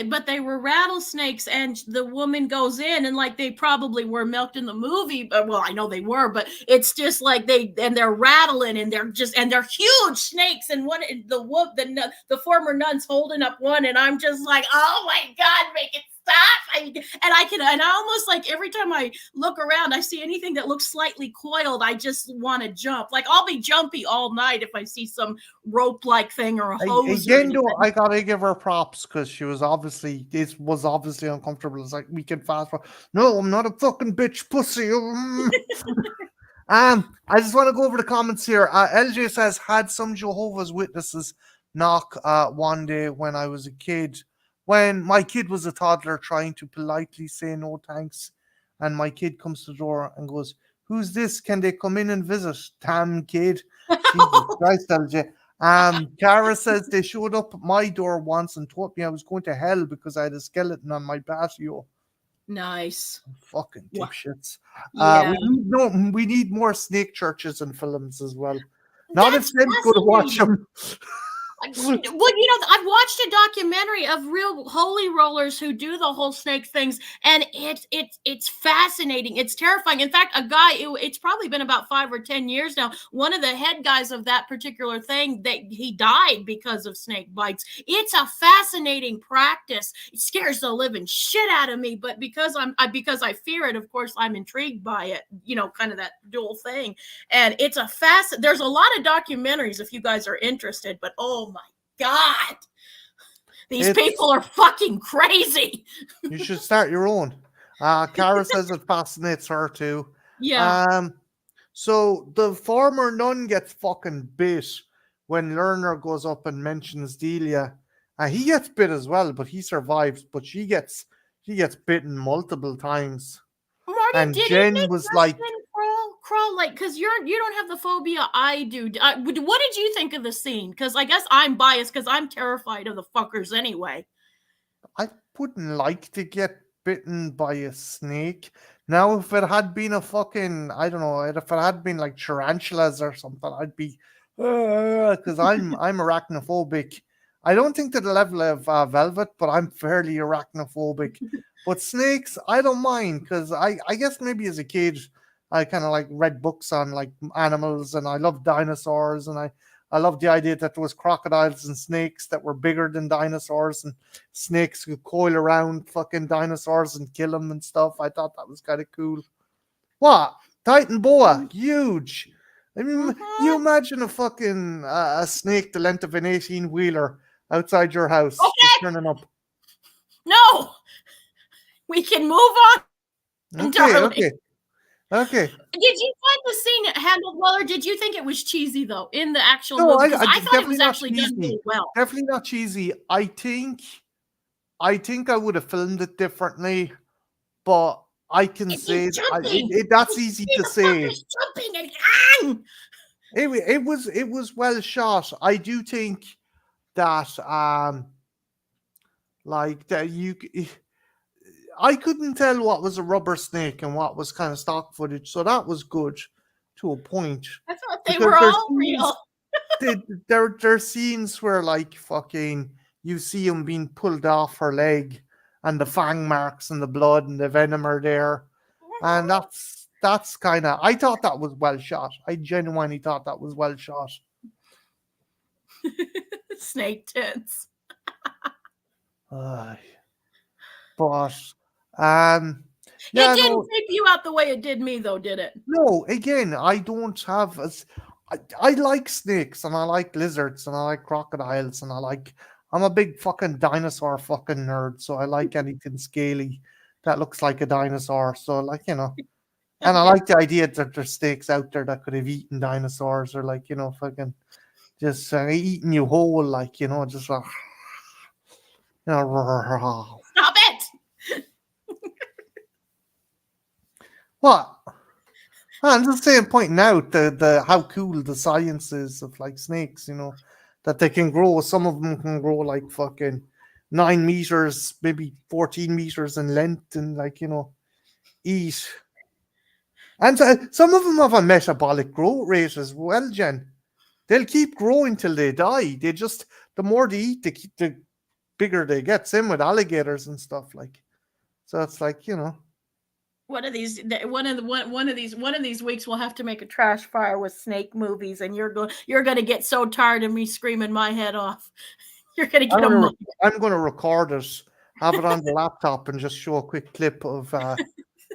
but they were rattlesnakes, and the woman goes in, and like they probably were milked in the movie, but well, I know they were, but it's just like they're rattling, and they're huge snakes, and the former nun's holding up one, and I'm just like, oh my God, make it stop. And I almost, like, every time I look around, I see anything that looks slightly coiled, I just want to jump. Like, I'll be jumpy all night if I see some rope-like thing or a hose. Again, though, I gotta give her props because this was obviously uncomfortable. It's like, we can fast forward. No, I'm not a fucking bitch pussy. I just want to go over the comments here. LJ says, had some Jehovah's Witnesses knock one day when I was a kid. When my kid was a toddler trying to politely say no thanks, and my kid comes to the door and goes, "Who's this? Can they come in and visit?" Damn kid. Jesus Christ, LJ. Cara says they showed up at my door once and told me I was going to hell because I had a skeleton on my patio. Nice. Fucking dipshits. Yeah. We need more snake churches and films as well. Not if Sam's going to watch them. Well, I've watched a documentary of real holy rollers who do the whole snake things, and it's fascinating. It's terrifying. In fact, a guy, it's probably been about 5 or 10 years now, one of the head guys of that particular thing, that he died because of snake bites. It's a fascinating practice. It scares the living shit out of me, but because I fear it, of course, I'm intrigued by it, kind of that dual thing. And it's there's a lot of documentaries if you guys are interested, but oh my God, these people are fucking crazy. You should start your own. Kara says it fascinates her too. Yeah. Um, so the former nun gets fucking bit when Lerner goes up and mentions Delia. He gets bit as well, but he survives. But she gets bitten multiple times. Marty, And did it Jen make was your like, skin crawl? Like, because you don't have the phobia I do. What did you think of the scene? Because I guess I'm biased because I'm terrified of the fuckers anyway. I wouldn't like to get bitten by a snake. Now, if it had been a fucking, I don't know, if it had been like tarantulas or something, I'd be, because I'm arachnophobic. I don't think to the level of velvet, but I'm fairly arachnophobic. But snakes, I don't mind because I guess maybe as a kid, I kind of like read books on like animals and I love dinosaurs and I love the idea that there was crocodiles and snakes that were bigger than dinosaurs and snakes could coil around fucking dinosaurs and kill them and stuff. I thought that was kind of cool. What? Titan boa, huge. I mean, you imagine a fucking a snake the length of an 18-wheeler outside your house just Okay, turning up. no, we can move on, Okay, darling. okay, okay. Did you find the scene handled well, or did you think it was cheesy though in the actual No, movie? Because I thought it definitely was not actually done cheesy. really well. Definitely not cheesy. I think I would have filmed it differently, but I can It's say jumping. that's You easy see to the say. fuckers jumping and It was well shot. I do think that like that I couldn't tell what was a rubber snake and what was kind of stock footage, so that was good to a point I thought they because were there's all scenes real. there's scenes where like fucking you see him being pulled off her leg and the fang marks and the blood and the venom are there, and that's kind of I thought that was well shot. I genuinely thought that was well shot. Snake tits. Aye. But um, It yeah, didn't no, creep you out the way it did me, though, did it? no. Again, I don't have as I like snakes and I like lizards and I like crocodiles and I'm a big fucking dinosaur fucking nerd, so I like anything scaly that looks like a dinosaur. So and I Okay. like the idea that there's snakes out there that could have eaten dinosaurs or fucking just eating you whole, just Stop it! what? I'm just saying, pointing out the how cool the science is of like snakes. That they can grow. Some of them can grow like fucking 9 meters, maybe 14 meters in length, and eat. And some of them have a metabolic growth rate as well, Jen. They'll keep growing till they die. The more they eat, the bigger they get. Same with alligators and stuff like. So it's like. One of these weeks we'll have to make a trash fire with snake movies, and you're going to get so tired of me screaming my head off. You're going to I'm get a gonna mug. I'm gonna record it, have it on the laptop, and just show a quick clip of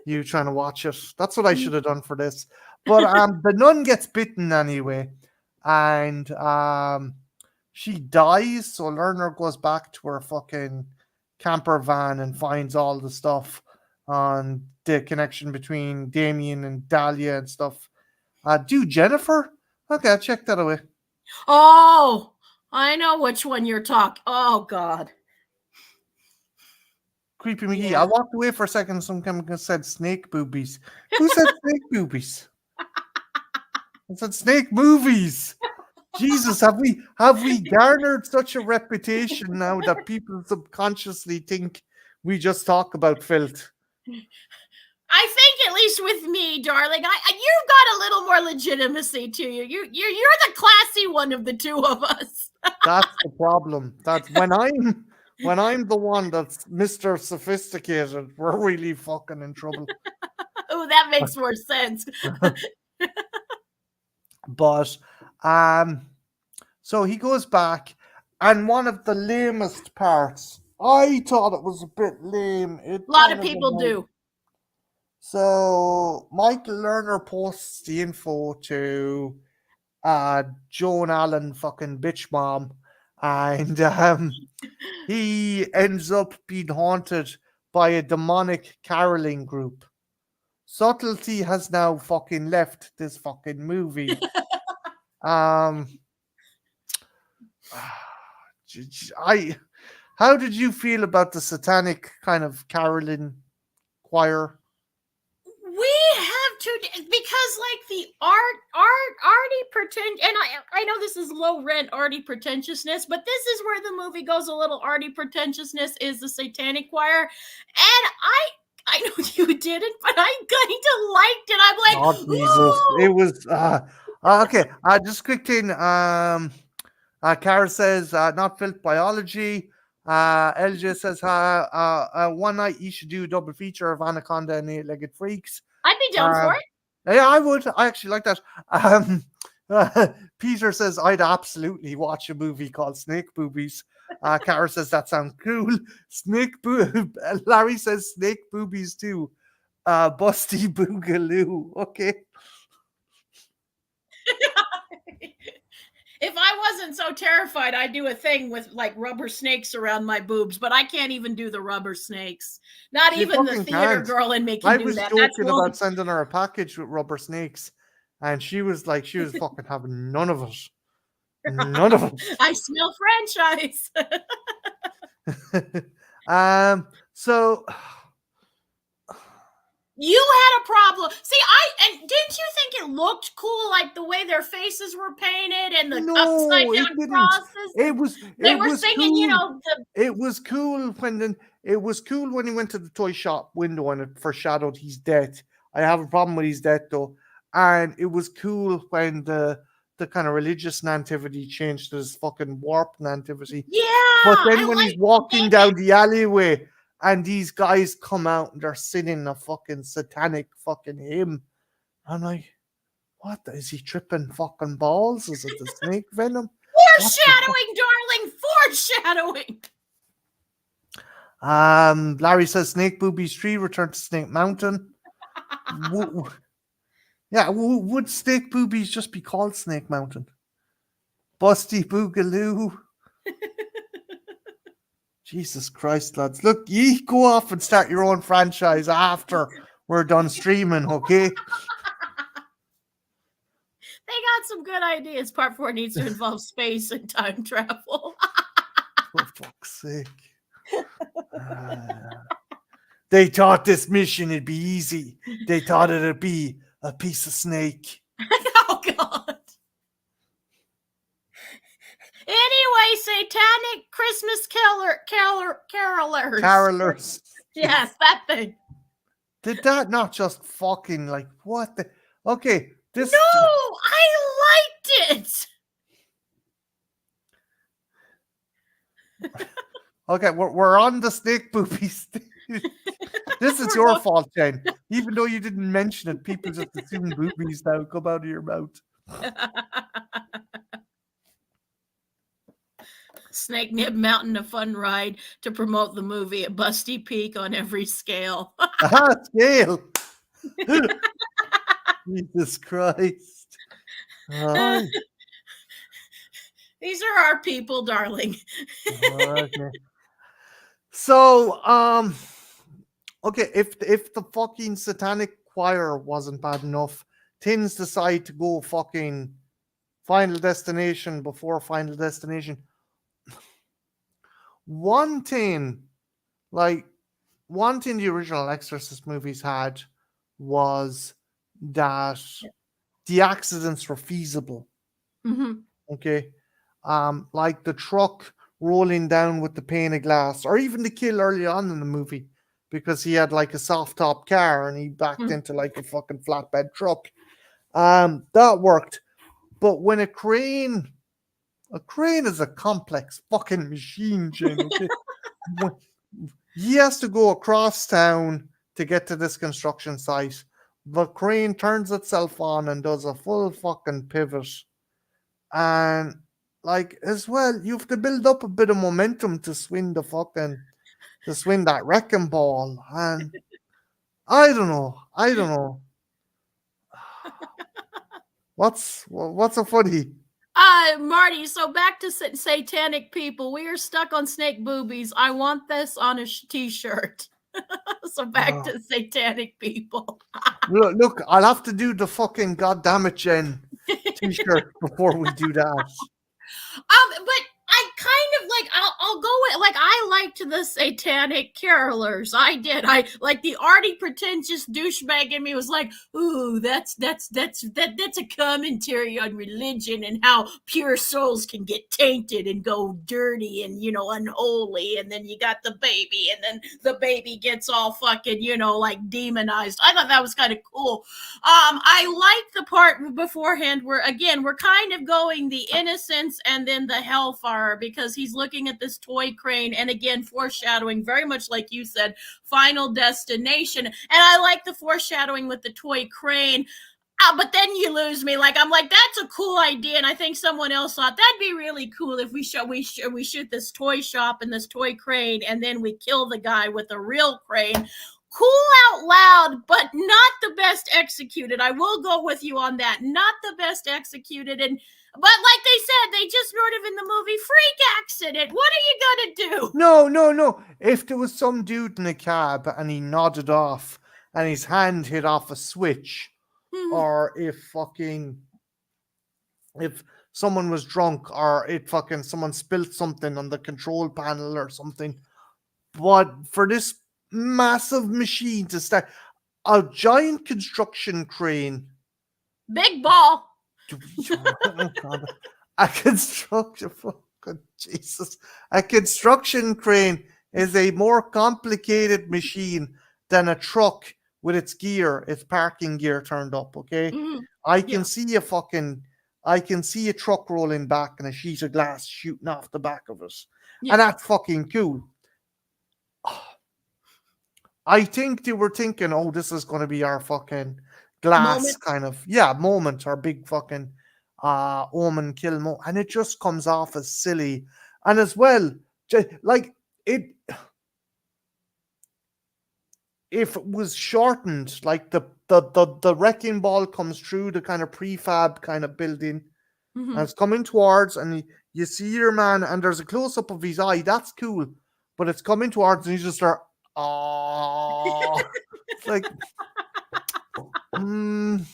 you trying to watch it. That's what I should have done for this. But the nun gets bitten anyway, and she dies. So Lerner goes back to her fucking camper van and finds all the stuff on the connection between Damien and Dahlia and stuff. Do Jennifer? Okay, I'll check that away. Oh, I know which one you're talking. Oh God. Creepy McGee. I Yeah. walked away for a second. Some chemical said snake boobies. Who said snake boobies? I said snake movies. Jesus, have we garnered such a reputation now that people subconsciously think we just talk about filth? I think at least with me, darling, you've got a little more legitimacy to you. You're the classy one of the two of us. That's the problem. That's when I'm the one that's Mr. Sophisticated, we're really fucking in trouble. Oh, that makes more sense. But so he goes back, and one of the lamest parts, I thought it was a bit lame. It A lot kind of of people annoyed. do. So Michael Lerner posts the info to Joan Allen, fucking bitch mom, and he ends up being haunted by a demonic caroling group. Subtlety has now fucking left this fucking movie. Um, I. How did you feel about the satanic kind of caroling choir? We have to, because like the arty pretend, and I know this is low rent arty pretentiousness, but this is where the movie goes a little arty pretentiousness, is the satanic choir. And I know you didn't, but I kind of liked it. I'm Oh like, Jesus! It ooh. was okay. Just quick thing. Kara says not filth biology. LJ says one night you should do a double feature of Anaconda and Eight-Legged Freaks. I'd be down for it. Yeah, I would. I actually like that. Peter says I'd absolutely watch a movie called Snake Boobies. Kara says that sounds cool. Larry says Snake Boobies too. Busty Boogaloo. Okay. If I wasn't so terrified, I'd do a thing with like rubber snakes around my boobs, but I can't even do the rubber snakes. Not You even the fucking theater can't. girl in me I can do was that. That's joking one. about sending her a package with rubber snakes, and she was fucking having none of it. None of it. I smell franchise. So You had a problem. See, and didn't you think it looked cool, like the way their faces were painted and the no, upside it down didn't. crosses? They It were was singing, cool. It was cool when he went to the toy shop window and it foreshadowed his death. I have a problem with his death though, and it was cool when the kind of religious nativity changed to this fucking warped nativity. Yeah, But then I when he's like walking down the alleyway and these guys come out and they're singing a fucking satanic fucking hymn, I'm like, what is he tripping fucking balls? Is it the snake venom? foreshadowing, darling, foreshadowing. Larry says Snake Boobies 3 return to Snake Mountain. Would Snake Boobies just be called Snake Mountain? Busty Boogaloo. Jesus Christ, lads. Look, ye go off and start your own franchise after we're done streaming, okay? They got some good ideas. Part 4 needs to involve space and time travel. For fuck's sake. They thought this mission would be easy. They thought it'd be a piece of snake. Oh, God. Anyway, satanic Christmas carolers. Carolers. Yes, that thing. Did that not just fucking like what the? Okay, this. No, I liked it. Okay, we're on the snake boobies. This is your fault, Jen. Even though you didn't mention it, people just assume boobies now come out of your mouth. Snake Nib Mountain, a fun ride to promote the movie at Busty Peak on every scale. Scale. Jesus Christ. These are our people, darling. Okay. So, okay, if the fucking satanic choir wasn't bad enough, Tins decide to go fucking Final Destination before Final Destination. One thing the original Exorcist movies had was that the accidents were feasible. Mm-hmm. Okay. Like the truck rolling down with the pane of glass, or even the kill early on in the movie, because he had like a soft top car and he backed into like a fucking flatbed truck. That worked. But when a crane is a complex fucking machine, Jen, okay? He has to go across town to get to this construction site. The crane turns itself on and does a full fucking pivot. And like as well, you have to build up a bit of momentum to swing that wrecking ball. And I don't know. What's so funny? Marty, so back to satanic people. We are stuck on snake boobies. I want this on a t-shirt. So back to satanic people. Look, I'll have to do the fucking goddamn it, Jen t-shirt before we do that. But I kind of like I'll go with like I liked the satanic carolers. I did. I like the arty pretentious douchebag in me was like, ooh, that's a commentary on religion and how pure souls can get tainted and go dirty and unholy. And then you got the baby, and then the baby gets all fucking like demonized. I thought that was kind of cool. I like the part beforehand where again we're kind of going the innocence and then the hellfire because he's looking at this toy crane and again foreshadowing very much like you said, Final Destination. And I like the foreshadowing with the toy crane. But then you lose me. Like I'm like, that's a cool idea, and I think someone else thought that'd be really cool if we shoot this toy shop and this toy crane, and then we kill the guy with a real crane. Cool out loud, but not the best executed. I will go with you on that. Not the best executed, and but like they said, they just sort of in the movie freak accident. What are you gonna do? No. If there was some dude in a cab and he nodded off and his hand hit off a switch, or if someone was drunk, or someone spilled something on the control panel or something. But for this massive machine to start, a giant construction crane, Big ball. a construction crane is a more complicated machine than a truck with its parking gear turned up. Okay, I can see a truck rolling back and a sheet of glass shooting off the back of it, and that's fucking cool. I think they were thinking, oh, this is going to be our fucking glass moment, our big fucking Omen kill moment, and it just comes off as silly, and as well, like it. If it was shortened, like the wrecking ball comes through the kind of prefab kind of building, and it's coming towards, and you see your man, and there's a close up of his eye. That's cool, but it's coming towards, and he's just like, oh, it's like, I don't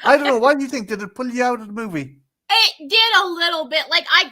know. What do you think? Did it pull you out of the movie? It did a little bit. Like I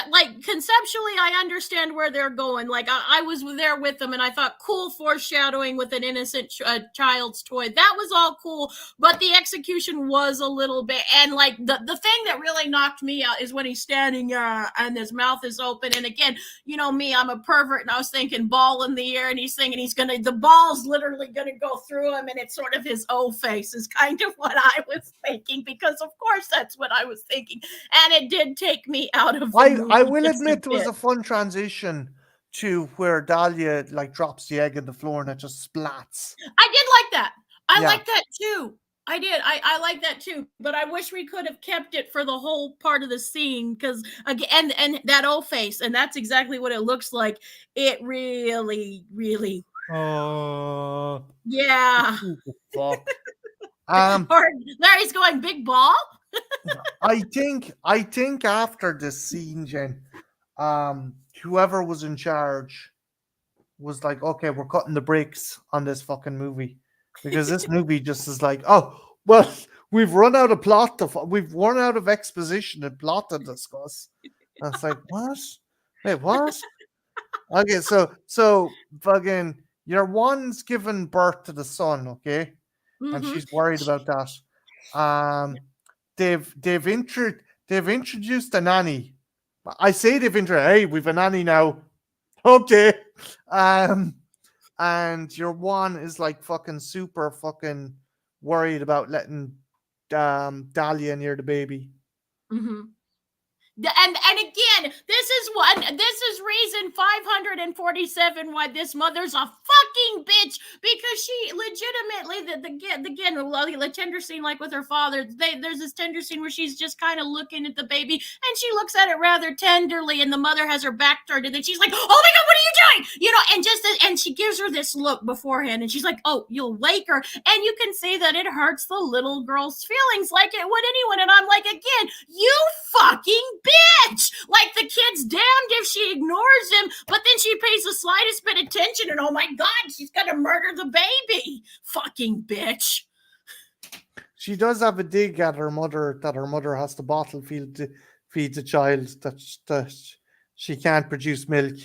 like conceptually, I understand where they're going. Like I was there with them, and I thought cool foreshadowing with an innocent child's toy. That was all cool, but the execution was a little bit. And like the thing that really knocked me out is when he's standing and his mouth is open. And again, me, I'm a pervert, and I was thinking ball in the air, and he's thinking the ball's literally gonna go through him, and it's sort of his O face is kind of what I was thinking, because of course that's what I was thinking. And it did take me out of the movie. I will admit it was a fun transition to where Dahlia like drops the egg in the floor and it just splats. I did like that. I like that too. I did. I like that too. But I wish we could have kept it for the whole part of the scene, because again, and that old face, and that's exactly what it looks like. It really, really. Yeah. Fuck. Larry's going big ball. I think after this scene, Jen, whoever was in charge was like, okay, we're cutting the brakes on this fucking movie, because this movie just is like, oh, well, we've run out of we've run out of exposition and plot to discuss. And it's like, what? Wait, what? Okay, so fucking your one's given birth to the son, okay, and she's worried about that. They've introduced a nanny. I say they've introduced. Hey, we've a nanny now. Okay. And your one is like fucking super fucking worried about letting Dahlia near the baby. And again, this is reason 547 why this mother's a fucking bitch, because she legitimately the tender scene, like with her father. There's this tender scene where she's just kind of looking at the baby, and she looks at it rather tenderly, and the mother has her back turned, and then she's like, "Oh my God, what are you doing?" And she gives her this look beforehand, and she's like, "Oh, you'll wake her," and you can see that it hurts the little girl's feelings like it would anyone. And I'm like, again, you fucking bitch! Like, the kid's damned if she ignores him, but then she pays the slightest bit of attention, and oh my God, she's gonna murder the baby. Fucking bitch. She does have a dig at her mother that her mother has to bottle feed the child, that she can't produce milk.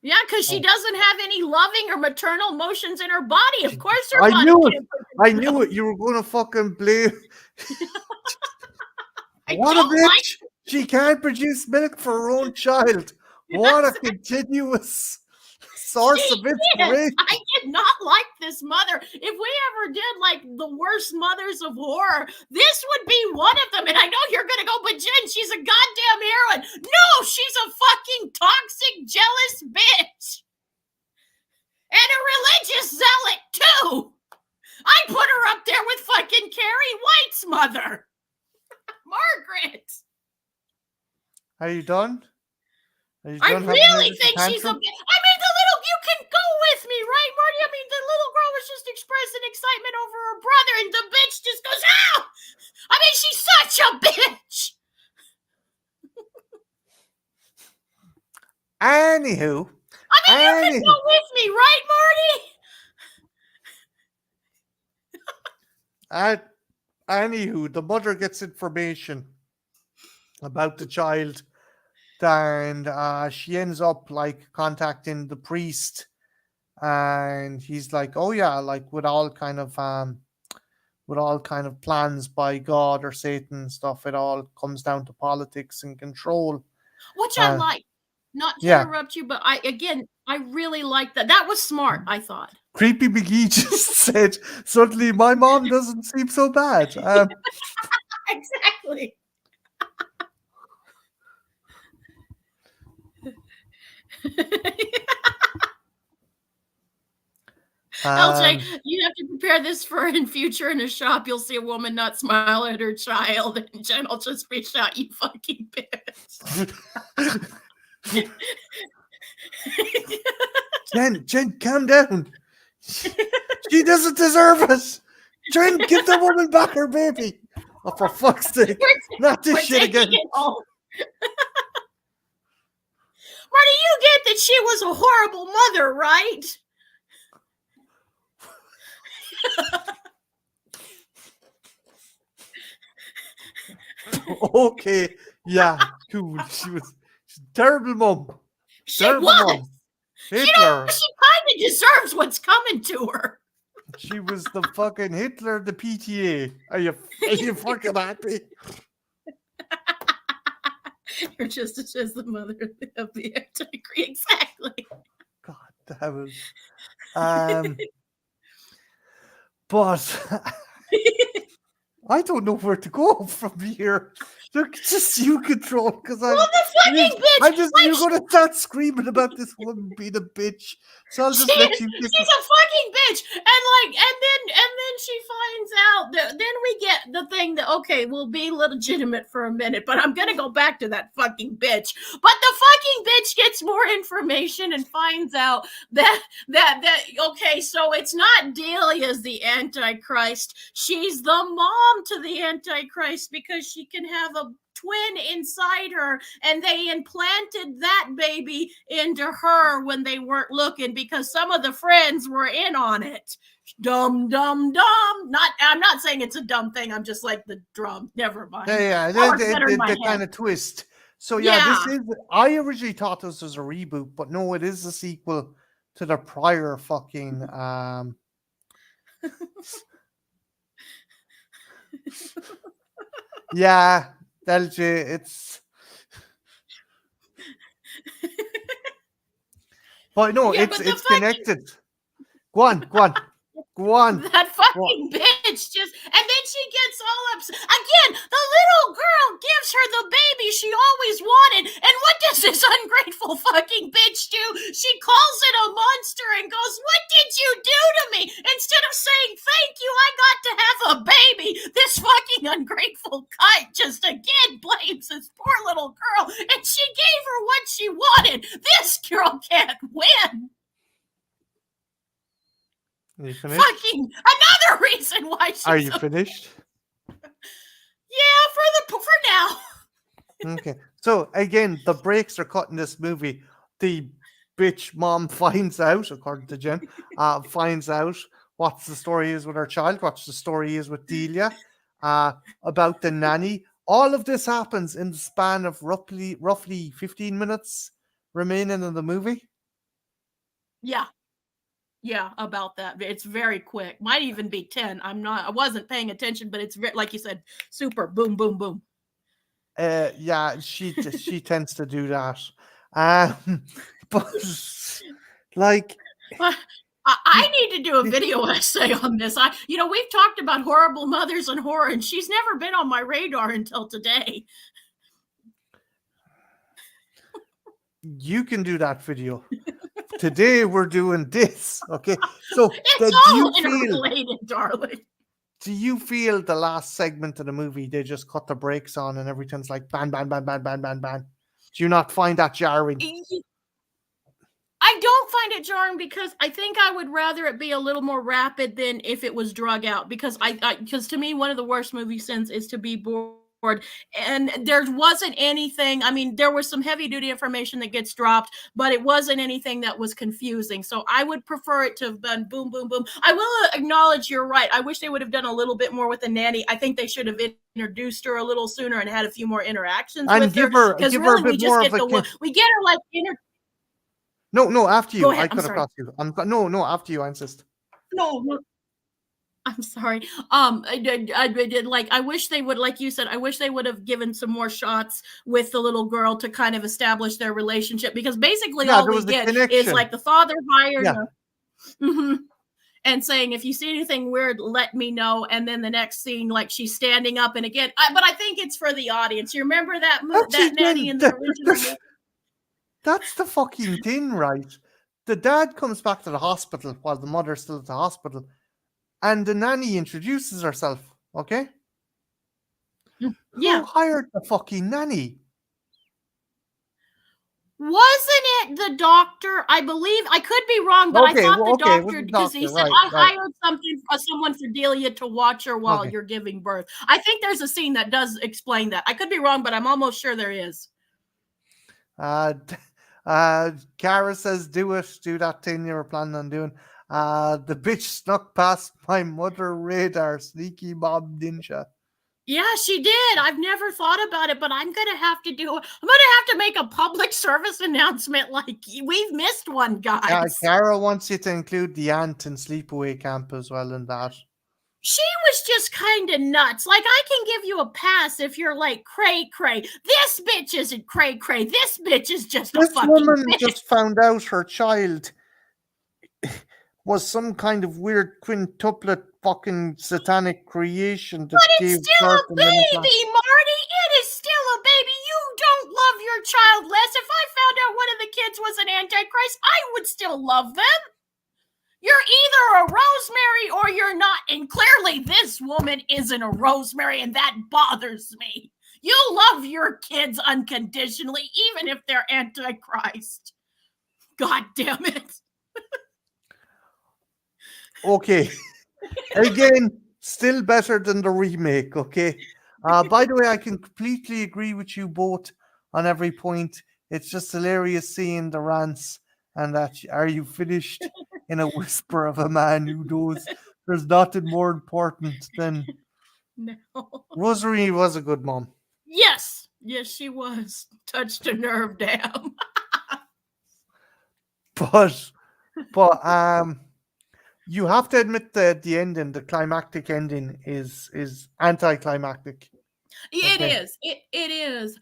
Yeah, because she doesn't have any loving or maternal emotions in her body. Of course her I body knew it. can't I knew it. You were going to fucking blame. What a bitch! She can't produce milk for her own child. What a continuous source of inspiration. I did not like this mother. If we ever did like the worst mothers of horror, this would be one of them. And I know you're gonna go, but Jen, she's a goddamn heroine. No, she's a fucking toxic, jealous bitch. And a religious zealot too. I put her up there with fucking Carrie White's mother. Margaret. Are you done? I really think she's a. I mean, you can go with me, right, Marty? I mean, the little girl was just expressing excitement over her brother, and the bitch just goes, "Ow!" I mean, she's such a bitch. Anywho. I mean, you can go with me, right, Marty? Anywho, the mother gets information about the child, and she ends up like contacting the priest, and he's like, "Oh yeah, like with all kind of plans by God or Satan and stuff, it all comes down to politics and control." Which I like. Not to interrupt you, but I really like that. That was smart, I thought. Creepy McGee just said, "Suddenly my mom doesn't seem so bad." Exactly. LJ, you have to prepare this for in future in a shop. You'll see a woman not smile at her child, and Jen will just reach out, "You fucking bitch." Jen, calm down. She doesn't deserve us. Jen, give the woman back her baby. Oh, for fuck's sake. Not this shit again. Marty, you get that she was a horrible mother, right? Okay, yeah, cool. She's a terrible mom. Terrible mom. Hitler. You know, she kind of deserves what's coming to her. She was the fucking Hitler of the PTA. Are you fucking happy? You're just as the mother of the anti-Cree. Exactly. God damn it. But I don't know where to go from here. Look, just you control, because the fucking bitch. You're gonna start screaming about this woman being a bitch. So I'll just let you. She's a fucking bitch, and then she finds out that then we get the thing that we'll be legitimate for a minute, but I'm gonna go back to that fucking bitch. But the fucking bitch gets more information and finds out that so it's not Delia's the Antichrist. She's the mom to the Antichrist because she can have a twin inside her, and they implanted that baby into her when they weren't looking because some of the friends were in on it. Dumb. I'm not saying it's a dumb thing. I'm just like the drum. Never mind. Yeah. The kind of twist. So this is. I originally thought this was a reboot, but no, it is a sequel to the prior fucking. Yeah. LJ, it's. But no, it's connected. Go on. That fucking bitch just, and then she gets all upset. Again, the little girl gives her the baby she always wanted, and what does this ungrateful fucking bitch do? She calls it a monster and goes, "What did you do to me?" Instead of saying, finished? Fucking another reason why she's Are you finished? Yeah, for now. Okay. So again, the breaks are cut in this movie. The bitch mom finds out, according to Jen, finds out what the story is with her child, what the story is with Delia, about the nanny. All of this happens in the span of roughly 15 minutes remaining in the movie. Yeah. Yeah, about that. It's very quick. Might even be 10. I wasn't paying attention, but it's like you said, super boom, boom, boom. Yeah, she tends to do that. But like I need to do a video essay on this. We've talked about horrible mothers and horror, and she's never been on my radar until today. You can do that video. Today we're doing this, okay? So it's all interrelated, darling. Do you feel the last segment of the movie they just cut the brakes on and everything's like ban, ban, ban, ban, ban, ban, ban? Do you not find that jarring? I don't find it jarring because I think I would rather it be a little more rapid than if it was drug out. Because because to me, one of the worst movie sins is to be bored. And there wasn't anything. I mean, there was some heavy duty information that gets dropped, but it wasn't anything that was confusing. So I would prefer it to have been boom, boom, boom. I will acknowledge you're right. I wish they would have done a little bit more with the nanny. I think they should have introduced her a little sooner and had a few more interactions and with her. Because really, we just get we get her like No, after you. Go ahead. I could have crossed you. No, after you, I insist. No. I'm sorry. I did like. I wish they would, like you said. I wish they would have given some more shots with the little girl to kind of establish their relationship, because basically all we get is like the father hired her, and saying, "If you see anything weird, let me know." And then the next scene, like she's standing up, and again, but I think it's for the audience. You remember that that nanny in the original movie? That's the fucking thing, right? The dad comes back to the hospital while the mother's still at the hospital. And the nanny introduces herself, okay? Yeah. Who hired the fucking nanny? Wasn't it the doctor? I believe, I could be wrong, but I thought the doctor, because he said, I hired someone for Delia to watch her while you're giving birth. I think there's a scene that does explain that. I could be wrong, but I'm almost sure there is. Kara says, do that thing you were planning on doing. The bitch snuck past my mother radar, sneaky Bob Dinsha. Yeah, she did. I've never thought about it, but I'm gonna have to make a public service announcement. Like, we've missed one, guys. Kara wants you to include the aunt in Sleepaway Camp as well in that. She was just kind of nuts. Like, I can give you a pass if you're like cray cray. This bitch isn't cray cray. This bitch is just a fucking bitch. This woman just found out her child was some kind of weird quintuplet fucking satanic creation. But it's still a baby, Marty. It is still a baby. You don't love your child less. If I found out one of the kids was an antichrist, I would still love them. You're either a Rosemary or you're not. And clearly this woman isn't a Rosemary, and that bothers me. You love your kids unconditionally, even if they're antichrist. God damn it. Okay. Again, still better than the remake, okay? By the way, I can completely agree with you both on every point. It's just hilarious seeing the rants and that, are you finished? In a whisper of a man who knows there's nothing more important than... No. Rosemary was a good mom. Yes, she was. Touched a nerve, damn. But you have to admit that the ending, the climactic ending, is anticlimactic. It is. It is.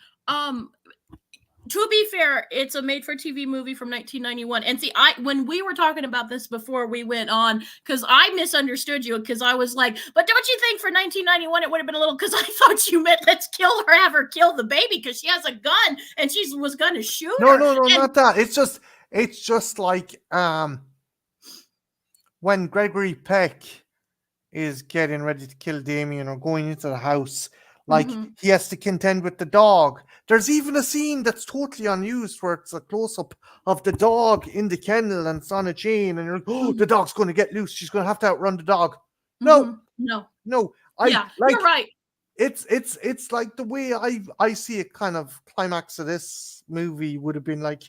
To be fair, it's a made-for-TV movie from 1991. And see, when we were talking about this before we went on, because I misunderstood you, because I was like, but don't you think for 1991 it would have been a little, because I thought you meant let's kill her, have her kill the baby, because she has a gun and she was going to shoot her. No, not that. It's just like when Gregory Peck is getting ready to kill Damien or going into the house, Like Mhm. he has to contend with the dog. There's even a scene that's totally unused where it's a close up of the dog in the kennel and it's on a chain, and you're like, oh, the Mhm. dog's going to get loose. She's going to have to outrun the dog. No, Mhm. No. no. I Yeah, you're like right. it's like the way I see it. Kind of climax of this movie would have been like,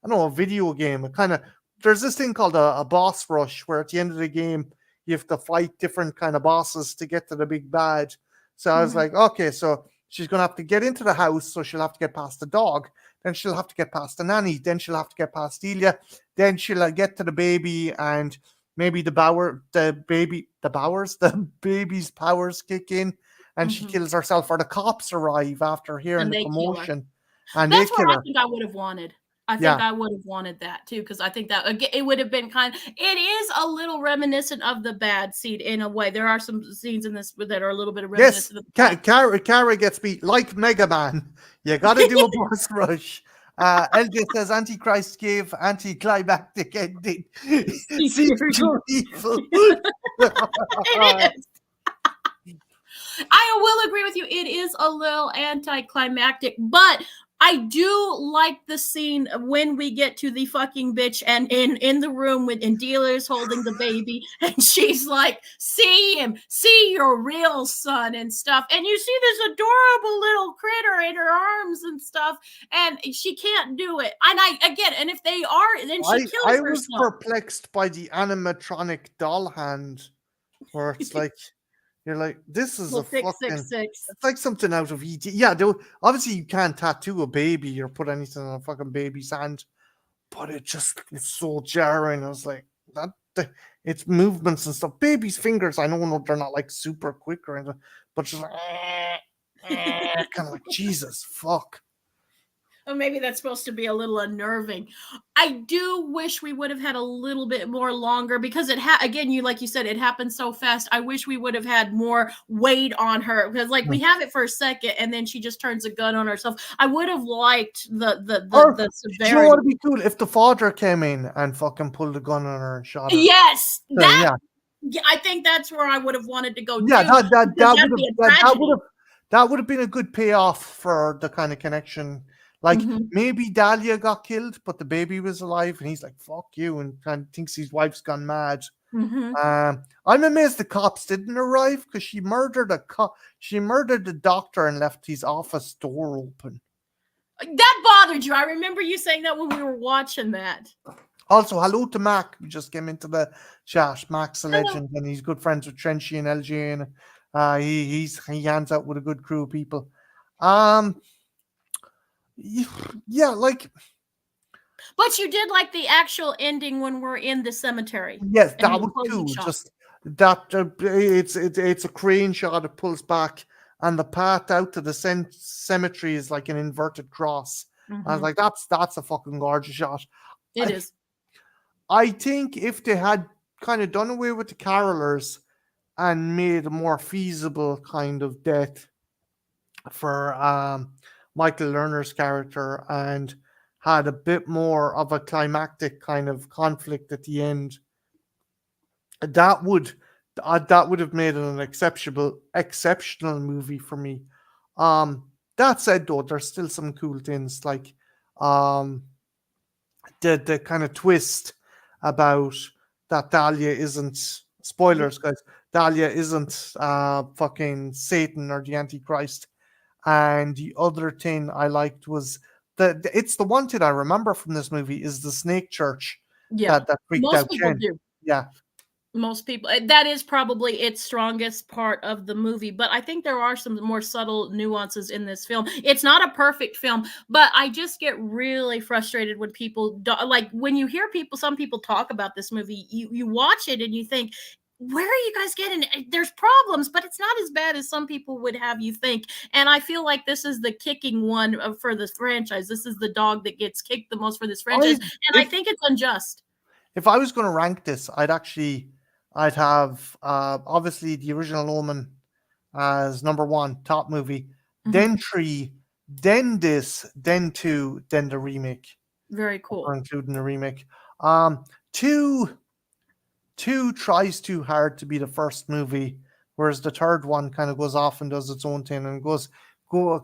I don't know, a video game. It kind of, there's this thing called a boss rush where at the end of the game you have to fight different kind of bosses to get to the big bad. So I was Mhm. like, okay, so she's gonna have to get into the house, so she'll have to get past the dog, then she'll have to get past the nanny, then she'll have to get past Delia, then she'll get to the baby, and maybe the baby's powers kick in, and she Mhm. kills herself, or the cops arrive after hearing And the they kill her. commotion and they That's what kill I her. think I would have wanted. I think Yeah. I would have wanted that too, because I think that it would have been it is a little reminiscent of the bad seed in a way. There are some scenes in this that are a little bit of Yes, reminiscent of the bad. Kara gets beat like Mega Man. You got to do a boss rush. LJ says Antichrist gave anticlimactic ending. See, See pure pure evil. it is. I will agree with you. It is a little anticlimactic, but I do like the scene when we get to the fucking bitch and in the room with and dealers holding the baby, and she's like, "See him, see your real son and stuff." And you see this adorable little critter in her arms and stuff, and she can't do it. And I again, and if they are, then she kills I was herself. perplexed by the animatronic doll hand, where it's like, you're like, this is a Well, six fucking, six six. it's like something out of ET. Yeah, obviously you can't tattoo a baby or put anything on a fucking baby's hand, but it just was so jarring. I was like, its movements and stuff. Baby's fingers, I know no, they're not like super quick or anything, but just like, kind of like, Jesus, fuck. Or maybe that's supposed to be a little unnerving. I do wish we would have had a little bit more longer because again, you like you said, it happened so fast. I wish we would have had more weight on her because like we have it for a second and then she just turns a gun on herself. I would have liked Or, the do you know what severity. would be cool if the father came in and fucking pulled a gun on her and shot her? Yes, So, that yeah, yeah, I think that's where I would have wanted to go yeah, too because that would that'd have be a tragedy. that would have been a good payoff for the kind of connection. Like Hmm. maybe Dahlia got killed, but the baby was alive, and he's like, "Fuck you," and kind of thinks his wife's gone mad. Hmm. I'm amazed the cops didn't arrive because she murdered a cop. She murdered the doctor and left his office door open. That bothered you. I remember you saying that when we were watching that. Also, hello to Mac, who just came into the chat. Mac's a Hello. legend, and he's good friends with Trenchy and LJ, and he hands out with a good crew of people. Um, yeah, like, But you did like the actual ending when we're in the cemetery yes, and that the was closing cool. shot. Just that it's a crane shot. It pulls back, and the path out to the cemetery is like an inverted cross. I was Mhm. like, that's a fucking gorgeous shot. It I is. I think if they had kind of done away with the carolers and made a more feasible kind of death for Michael Lerner's character and had a bit more of a climactic kind of conflict at the end, that would that would have made it an exceptional movie for me. That said, though, there's still some cool things like um, the kind of twist about that Dahlia isn't, spoilers, guys. Dahlia isn't fucking Satan or the Antichrist. And the other thing I liked was it's the one thing I remember from this movie is the snake church Yeah. that freaked Most out people Jen. do. Yeah. Most people that is probably its strongest part of the movie, but I think there are some more subtle nuances in this film. It's not a perfect film, but I just get really frustrated when people like when you hear some people talk about this movie, you watch it and you think, where are you guys getting it? There's problems, but it's not as bad as some people would have you think. And I feel like this is the kicking one for this franchise. This is the dog that gets kicked the most for this franchise, I and I if think it's unjust. if I was going to rank this, I'd have obviously the original Omen as number one, top movie, Mhm. then three, then this, then two, then the remake, Very or cool. including the remake. Um, two tries too hard to be the first movie, whereas the third one kind of goes off and does its own thing and go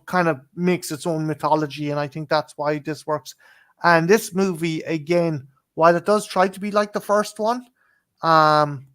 kind of makes its own mythology, and I think that's why this works. And this movie, again, while it does try to be like the first one, um,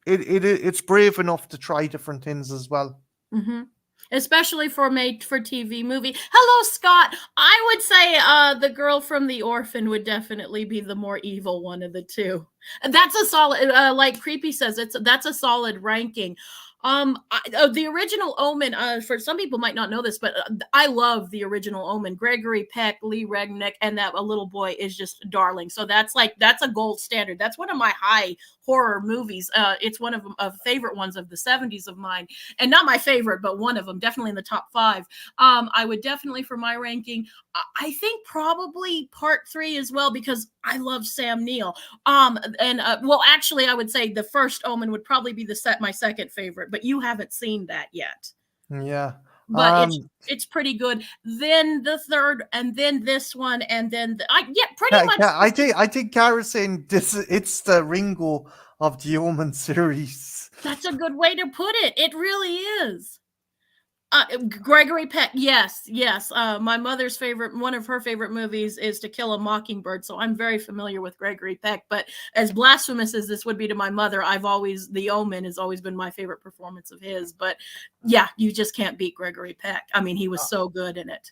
it's brave enough to try different things as well. Mm-hmm. Especially for a made-for-TV movie. Hello, Scott. I would say the girl from The Orphan would definitely be the more evil one of the two. That's a solid, like Creepy says, that's a solid ranking. The original Omen, for some people might not know this, but I love the original Omen. Gregory Peck, Lee Regnick, and that a little boy is just darling. So that's a gold standard. That's one of my high horror movies. It's one of favorite ones of the 70s of mine, and not my favorite, but one of them, definitely in the top 5. I would definitely, for my ranking, I think probably part 3 as well, because I love Sam Neill. Well, actually, I would say the first Omen would probably be my second favorite, but you haven't seen that yet. Yeah. But it's pretty good. Then the third, and then this one, and then pretty much. I think Kara's saying it's the Ringo of the Omen series. That's a good way to put it. It really is. Gregory Peck, yes. My mother's one of her favorite movies is To Kill a Mockingbird, so I'm very familiar with Gregory Peck. But as blasphemous as this would be to my mother, The Omen has always been my favorite performance of his. But yeah, you just can't beat Gregory Peck. I mean, he was so good in it.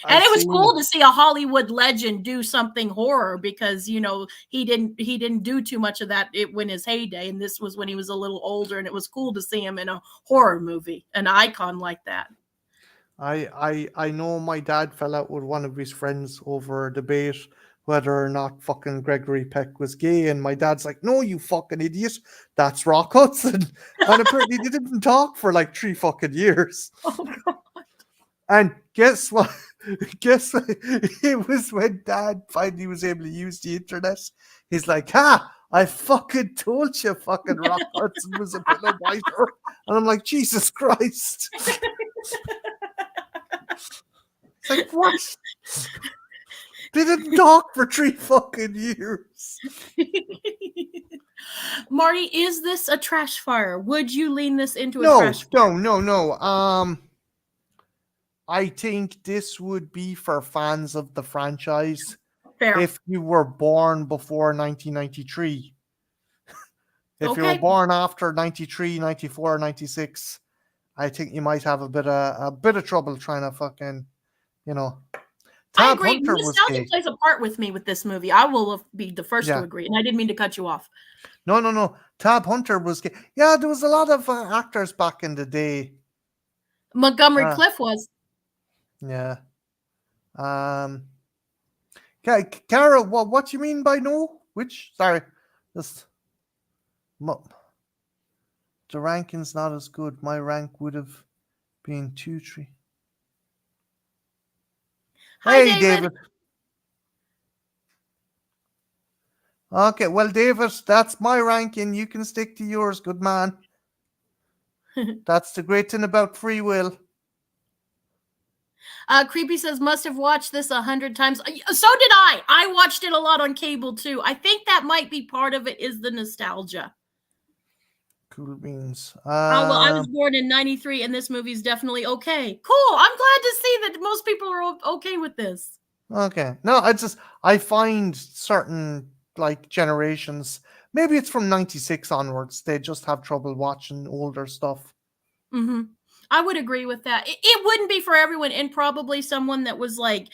And it was cool to see a Hollywood legend do something horror, because he didn't do too much of that when his heyday, and this was when he was a little older, and it was cool to see him in a horror movie, an icon like that. I know my dad fell out with one of his friends over a debate whether or not fucking Gregory Peck was gay, and my dad's like, "No, you fucking idiot, that's Rock Hudson." And apparently they didn't talk for like 3 fucking years. Oh, God. And guess what? Guess what? It was when Dad finally was able to use the internet. He's like, "Ha! I fucking told you, fucking Rock Hudson was a bit of whiter." And I'm like, Jesus Christ! It's like, what? They didn't talk for 3 fucking years. Marty, is this a trash fire? Would you lean this into a trash fire? No. I think this would be for fans of the franchise. Fair. If you were born before 1993. If you were born after 93, 94, 96, I think you might have a bit of trouble trying to fucking, I agree. Nostalgia plays a part with me with this movie. I will be the first to agree, and I didn't mean to cut you off. No. Tab Hunter was gay. Yeah, there was a lot of actors back in the day. Montgomery Clift was. Yeah. Cara, what do you mean by no? Sorry. Just the ranking's not as good. My rank would have been 2, 3. Hi, hey, David. Okay, well, David, that's my ranking. You can stick to yours, good man. That's the great thing about free will. Creepy says, must have watched this 100 times. So did I. I watched it a lot on cable, too. I think that might be part of it, is the nostalgia. Cool beans. Well, I was born in 93, and this movie's definitely okay. Cool. I'm glad to see that most people are okay with this. Okay. No, I find certain, like, generations, maybe it's from 96 onwards, they just have trouble watching older stuff. Mm-hmm. I would agree with that. It wouldn't be for everyone, and probably someone that was like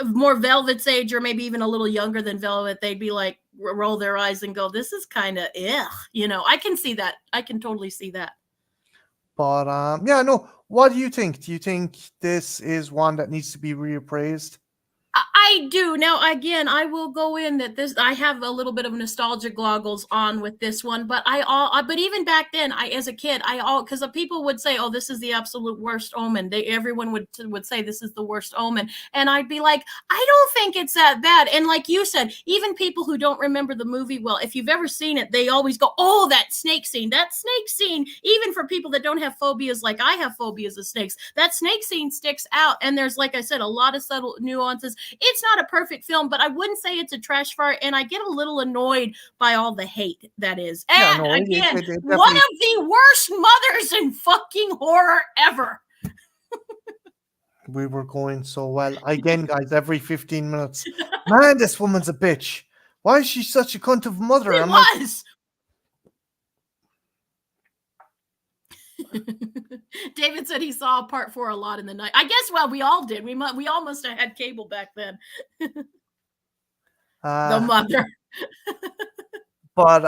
more Velvet's age, or maybe even a little younger than Velvet, they'd be like, roll their eyes and go, this is kind of I can see that. I can totally see that. But yeah, no, what do you think? Do you think this is one that needs to be reappraised? I do. Now, again, I will go in that I have a little bit of nostalgia goggles on with this one, but but even back then, as a kid, because people would say, oh, this is the absolute worst Omen. Everyone would say this is the worst Omen. And I'd be like, I don't think it's that bad. And like you said, even people who don't remember the movie well, if you've ever seen it, they always go, oh, that snake scene, even for people that don't have phobias like I have phobias of snakes, that snake scene sticks out. And there's, like I said, a lot of subtle nuances. it's not a perfect film, but I wouldn't say it's a trash fire, and I get a little annoyed by all the hate that is. Yeah, And no, again, it one definitely. of the worst mothers in fucking horror ever. We were going so well. Again, guys, every 15 minutes. Man, this woman's a bitch. Why is she such a cunt of a mother? It I'm like, was. David said he saw part 4 a lot in the night. I guess, well, we all did. We all must have had cable back then. The mother. But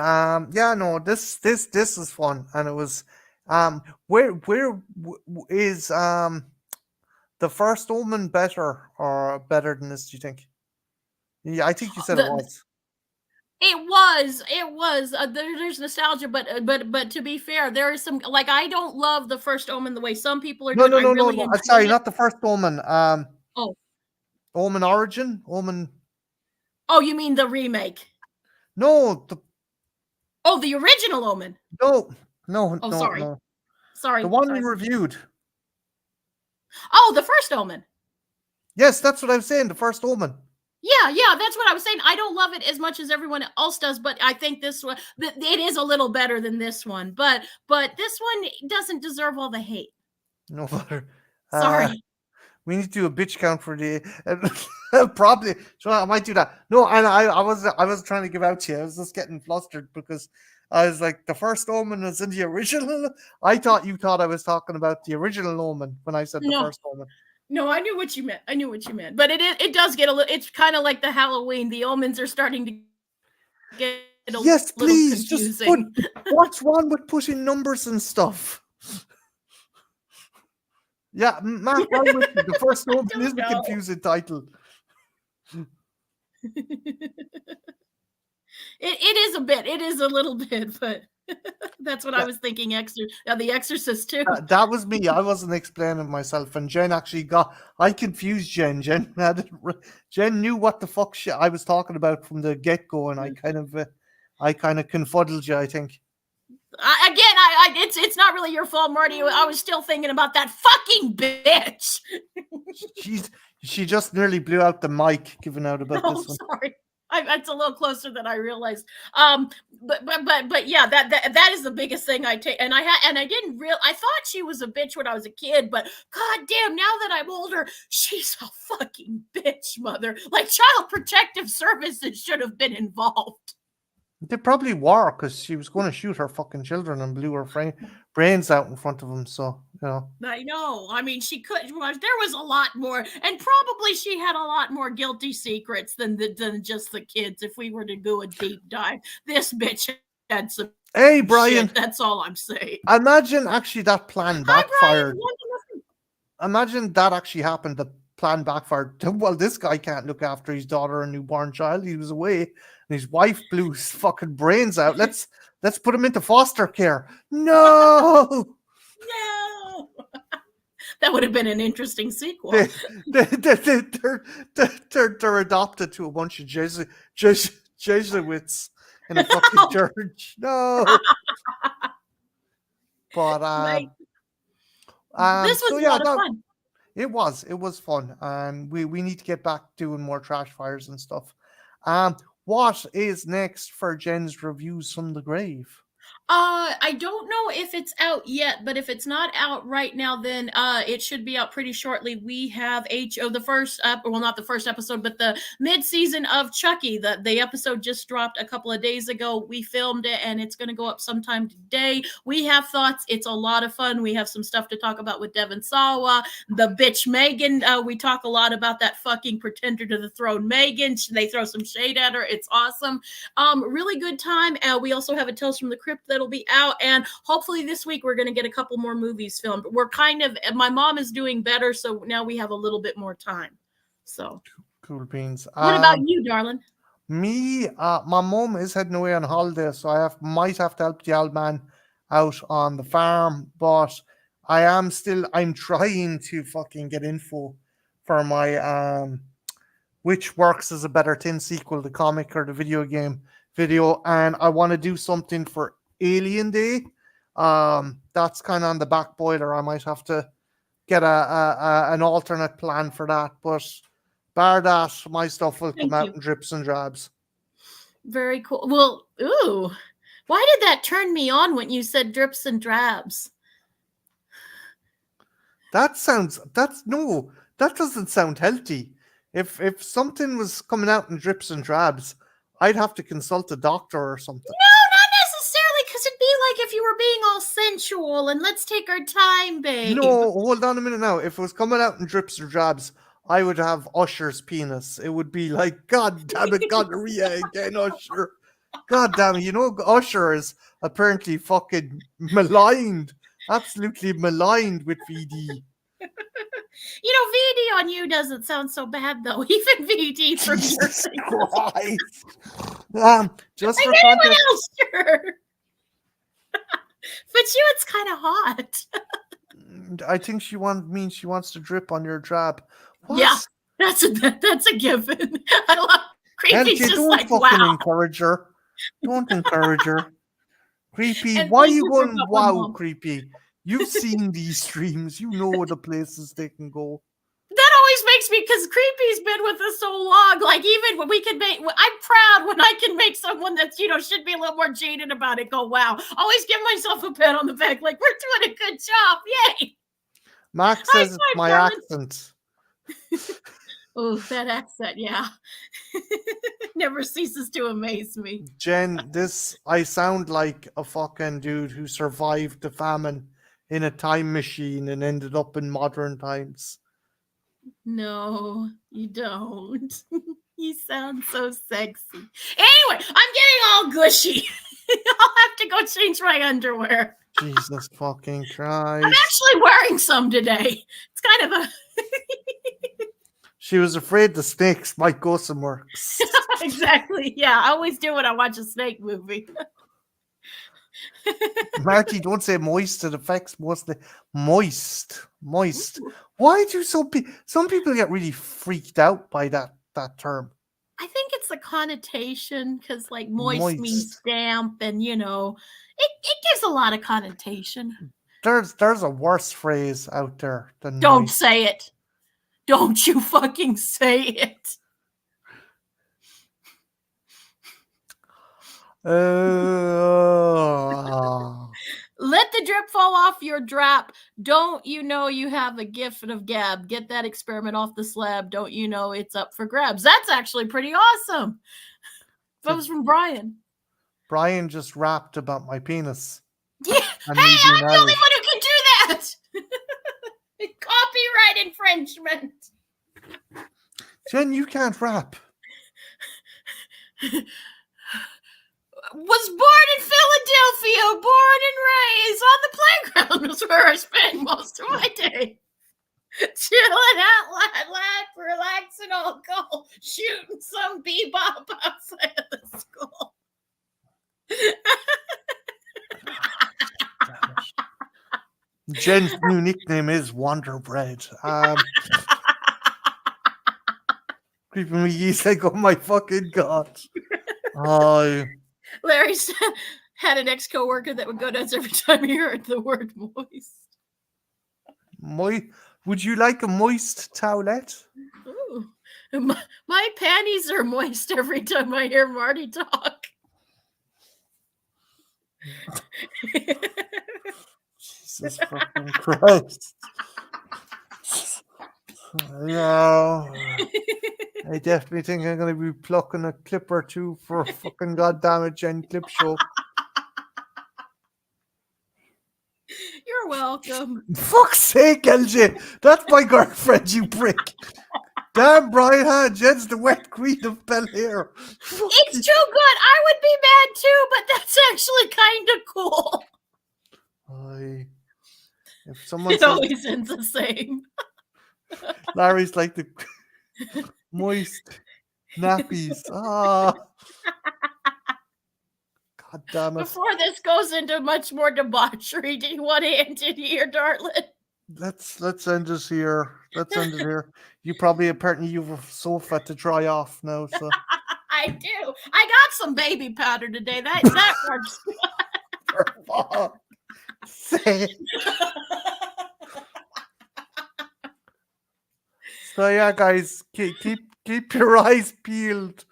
yeah, no, this is fun, and it was where is the first Omen better or better than this? Do you think? Yeah, I think you said it The, was. it was. There's nostalgia, but to be fair, there is some, like, I don't love the first Omen the way some people are No, doing. no, I no, no, really no. enjoyed Sorry, it. not the first Omen. Oh, Omen Origin, Omen. oh, you mean the remake? No, Oh, the original Omen. no, Oh, no, sorry, no. The sorry, one we sorry. reviewed. Oh, the first Omen. Yes, that's what I'm saying. The first Omen. Yeah, that's what I was saying. I don't love it as much as everyone else does, but I think this one, it is a little better than this one. But this one doesn't deserve all the hate. No matter. Sorry. We need to do a bitch count for the probably. So I might do that. No, and I was trying to give out to you. I was just getting flustered because I was like, the first Omen was in the original. I thought you thought I was talking about the original Omen when I said the No. first Omen. No, I knew what you meant. I knew what you meant. But it does get a little. It's kind of like the Halloween. The omens are starting to get a Yes, little please. Just put. confusing. What's wrong with putting numbers and stuff? Yeah, Mark, well with you. The first Omen is a know. confusing title. It is a bit. It is a little bit, but that's what I Yeah. was thinking. The Exorcist too. That was me. I wasn't explaining myself, and Jen actually got. I confused Jen. Jen knew what the fuck I was talking about from the get go, and I kind of confuddled you. I think. It's not really your fault, Marty. I was still thinking about that fucking bitch. She just nearly blew out the mic giving out about this one. Sorry. It's a little closer than I realized. But yeah, that is the biggest thing I take. And I didn't real. I thought she was a bitch when I was a kid, but god damn, now that I'm older, she's a fucking bitch, mother. Like, Child Protective Services should have been involved. They probably were, because she was going to shoot her fucking children and blew her brains out in front of them. So, you know. I know. I mean, she could. There was a lot more, and probably she had a lot more guilty secrets than just the kids. If we were to do a deep dive, this bitch had some. Hey, Brian. Shit, that's all I'm saying. Imagine actually that plan backfired. Brian. Imagine that actually happened. The plan backfired. Well, this guy can't look after his daughter and newborn child. He was away, and his wife blew his fucking brains out. Let's put him into foster care. No. No. That would have been an interesting sequel. They're adopted to a bunch of Jesuits in a fucking church. No. But this was a lot of fun. It was fun, and we need to get back doing more trash fires and stuff. What is next for Jen's reviews from the grave? I don't know if it's out yet, but if it's not out right now, then it should be out pretty shortly. We have the first not the first episode, but the mid-season of Chucky. The episode just dropped a couple of days ago. We filmed it, and it's going to go up sometime today. We have thoughts. It's a lot of fun. We have some stuff to talk about with Devon Sawa, the bitch Megan. We talk a lot about that fucking pretender to the throne, Megan. They throw some shade at her. It's awesome. Really good time. We also have a Tales from the Crypt that'll be out, and hopefully this week we're going to get a couple more movies filmed. My mom is doing better, so now we have a little bit more time. So cool beans. What about you, darling? Me, my mom is heading away on holiday, so I might have to help the old man out on the farm, but I'm trying to fucking get info for my which works as a better tin sequel, the comic or the video game video, and I want to do something for Alien Day. That's kind of on the back boiler. I might have to get an alternate plan for that, but Bar that, my stuff will come Thank out you. in drips and drabs. Very cool. Well, ooh, why did that turn me on when you said drips and drabs? That doesn't sound healthy. If something was coming out in drips and drabs, I'd have to consult a doctor or something. No, not necessarily, because it'd be like if you were being all sensual and let's take our time, babe. No, hold on a minute now. If it was coming out in drips or drabs, I would have Usher's penis. It would be like, God damn it, gonorrhea again, Usher. God damn it. You know, Usher is apparently fucking maligned. Absolutely maligned with VD. VD on you doesn't sound so bad though. Even VD from your Jesus thing. Christ. Just Like for anyone context. else, sure. But you, it's kind of hot. I think she wants to drip on your drab. What? Yeah, that's a given. I love Creepy's LJ, just don't like, fucking wow. encourage her. Don't encourage her. Creepy, And why thank you you for going my wow, mom. Creepy? You've seen these streams. You know the places they can go. That always makes me, because Creepy's been with us so long. Like, even when we can make, I'm proud when I can make someone that's, should be a little more jaded about it go, wow. Always give myself a pat on the back, like, we're doing a good job. Yay. Max says it's my accent. Oh, that accent, yeah. Never ceases to amaze me. Jen, I sound like a fucking dude who survived the famine in a time machine and ended up in modern times. No, you don't. You sound so sexy. Anyway, I'm getting all gushy. I'll have to go change my underwear. Jesus fucking Christ. I'm actually wearing some today. It's kind of a... She was afraid the snakes might go somewhere. Exactly. Yeah, I always do when I watch a snake movie. Marty, don't say moist. It affects mostly moist. Why do some people get really freaked out by that term? I think it's the connotation, because like moist means damp, and it gives a lot of connotation. There's a worse phrase out there than Don't moist. say it. Don't you fucking say it. Let the drip fall off your drap. Don't you know you have a gift of gab? Get that experiment off the slab. Don't you know it's up for grabs? That's actually pretty awesome. That was from Brian. Brian just rapped about my penis. Yeah. Hey, I'm the only one who can do that. Copyright infringement. Jen, you can't rap. Was born in Philadelphia, born and raised on the playground was where I spent most of my day. Chilling out, relaxing, all go, shooting some bebop outside of the school. Jen's new nickname is Wonder Bread. Creepy McGee's like, oh my fucking God. Larry said, had an ex-coworker that would go nuts every time he heard the word moist. Would you like a moist towelette? Ooh. My panties are moist every time I hear Marty talk. Jesus fucking Christ. No. I definitely think I'm going to be plucking a clip or two for a fucking goddamn Jen clip show. You're welcome. Fuck's sake, LJ. That's my girlfriend, you prick. Damn, Brian, Jen's the wet queen of Bel Air. It's too good. I would be mad too, but that's actually kind of cool. If someone it always ends the same. Larry's like the moist nappies. God damn it. Before this goes into much more debauchery, do you want to end it here, darling? Let's end this here. You probably apparently you have a sofa to dry off now, so I do. I got some baby powder today. That works. So yeah, guys, keep your eyes peeled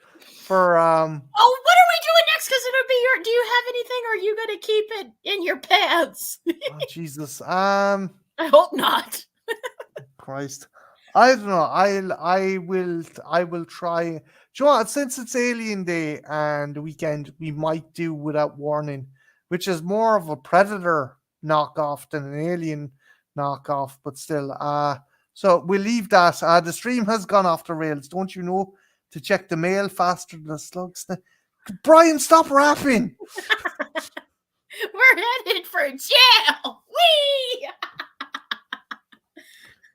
for Oh, what are we doing next? Because it'll be your. Do you have anything, or are you gonna keep it in your pants? oh Jesus. I hope not. Christ. I don't know. I will try. Do you know what? Since it's Alien Day and weekend, we might do Without Warning, which is more of a Predator knockoff than an Alien knockoff, but still. So we'll leave that. The stream has gone off the rails. Don't you know to check the mail faster than the slugs? Brian, stop rapping. We're headed for jail. Wee!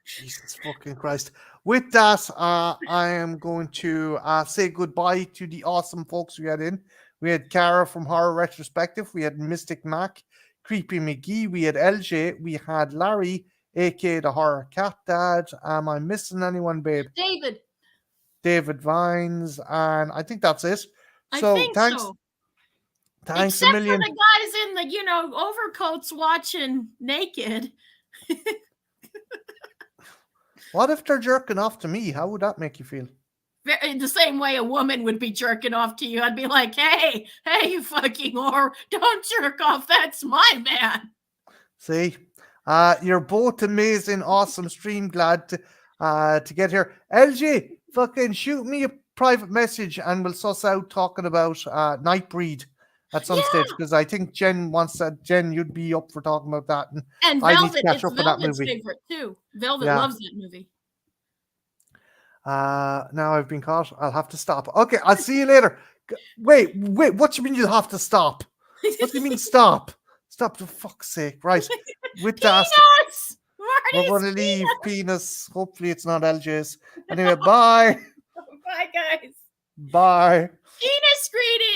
Jesus fucking Christ. With that, I am going to say goodbye to the awesome folks we had in. We had Cara from Horror Retrospective. We had Mystic Mac, Creepy McGee. We had LJ. We had Larry, aka the Horror Cat Dad. Am I missing anyone, babe? David Vines. And I think that's it. So I think thanks. so. Thanks Except a million. for the guys in the, overcoats watching naked. What if they're jerking off to me? How would that make you feel? In the same way a woman would be jerking off to you. I'd be like, hey, you fucking whore, don't jerk off. That's my man. See, you're both amazing, awesome stream. Glad to get here. LG, fucking shoot me a private message and we'll suss out talking about Nightbreed at some stage, because I think Jen wants that. Jen, you'd be up for talking about that. And I need Velvet, to catch it's up on that Velvet's movie. favorite too. Velvet loves that movie. Now I've been caught. I'll have to stop. Okay, I'll see you later. Wait, what do you mean you'll have to stop? What do you mean stop? Stop, for fuck's sake. Right. With that, we're going to leave penis. Hopefully it's not LJ's. Anyway, bye. Bye, guys. Bye. Penis greeting.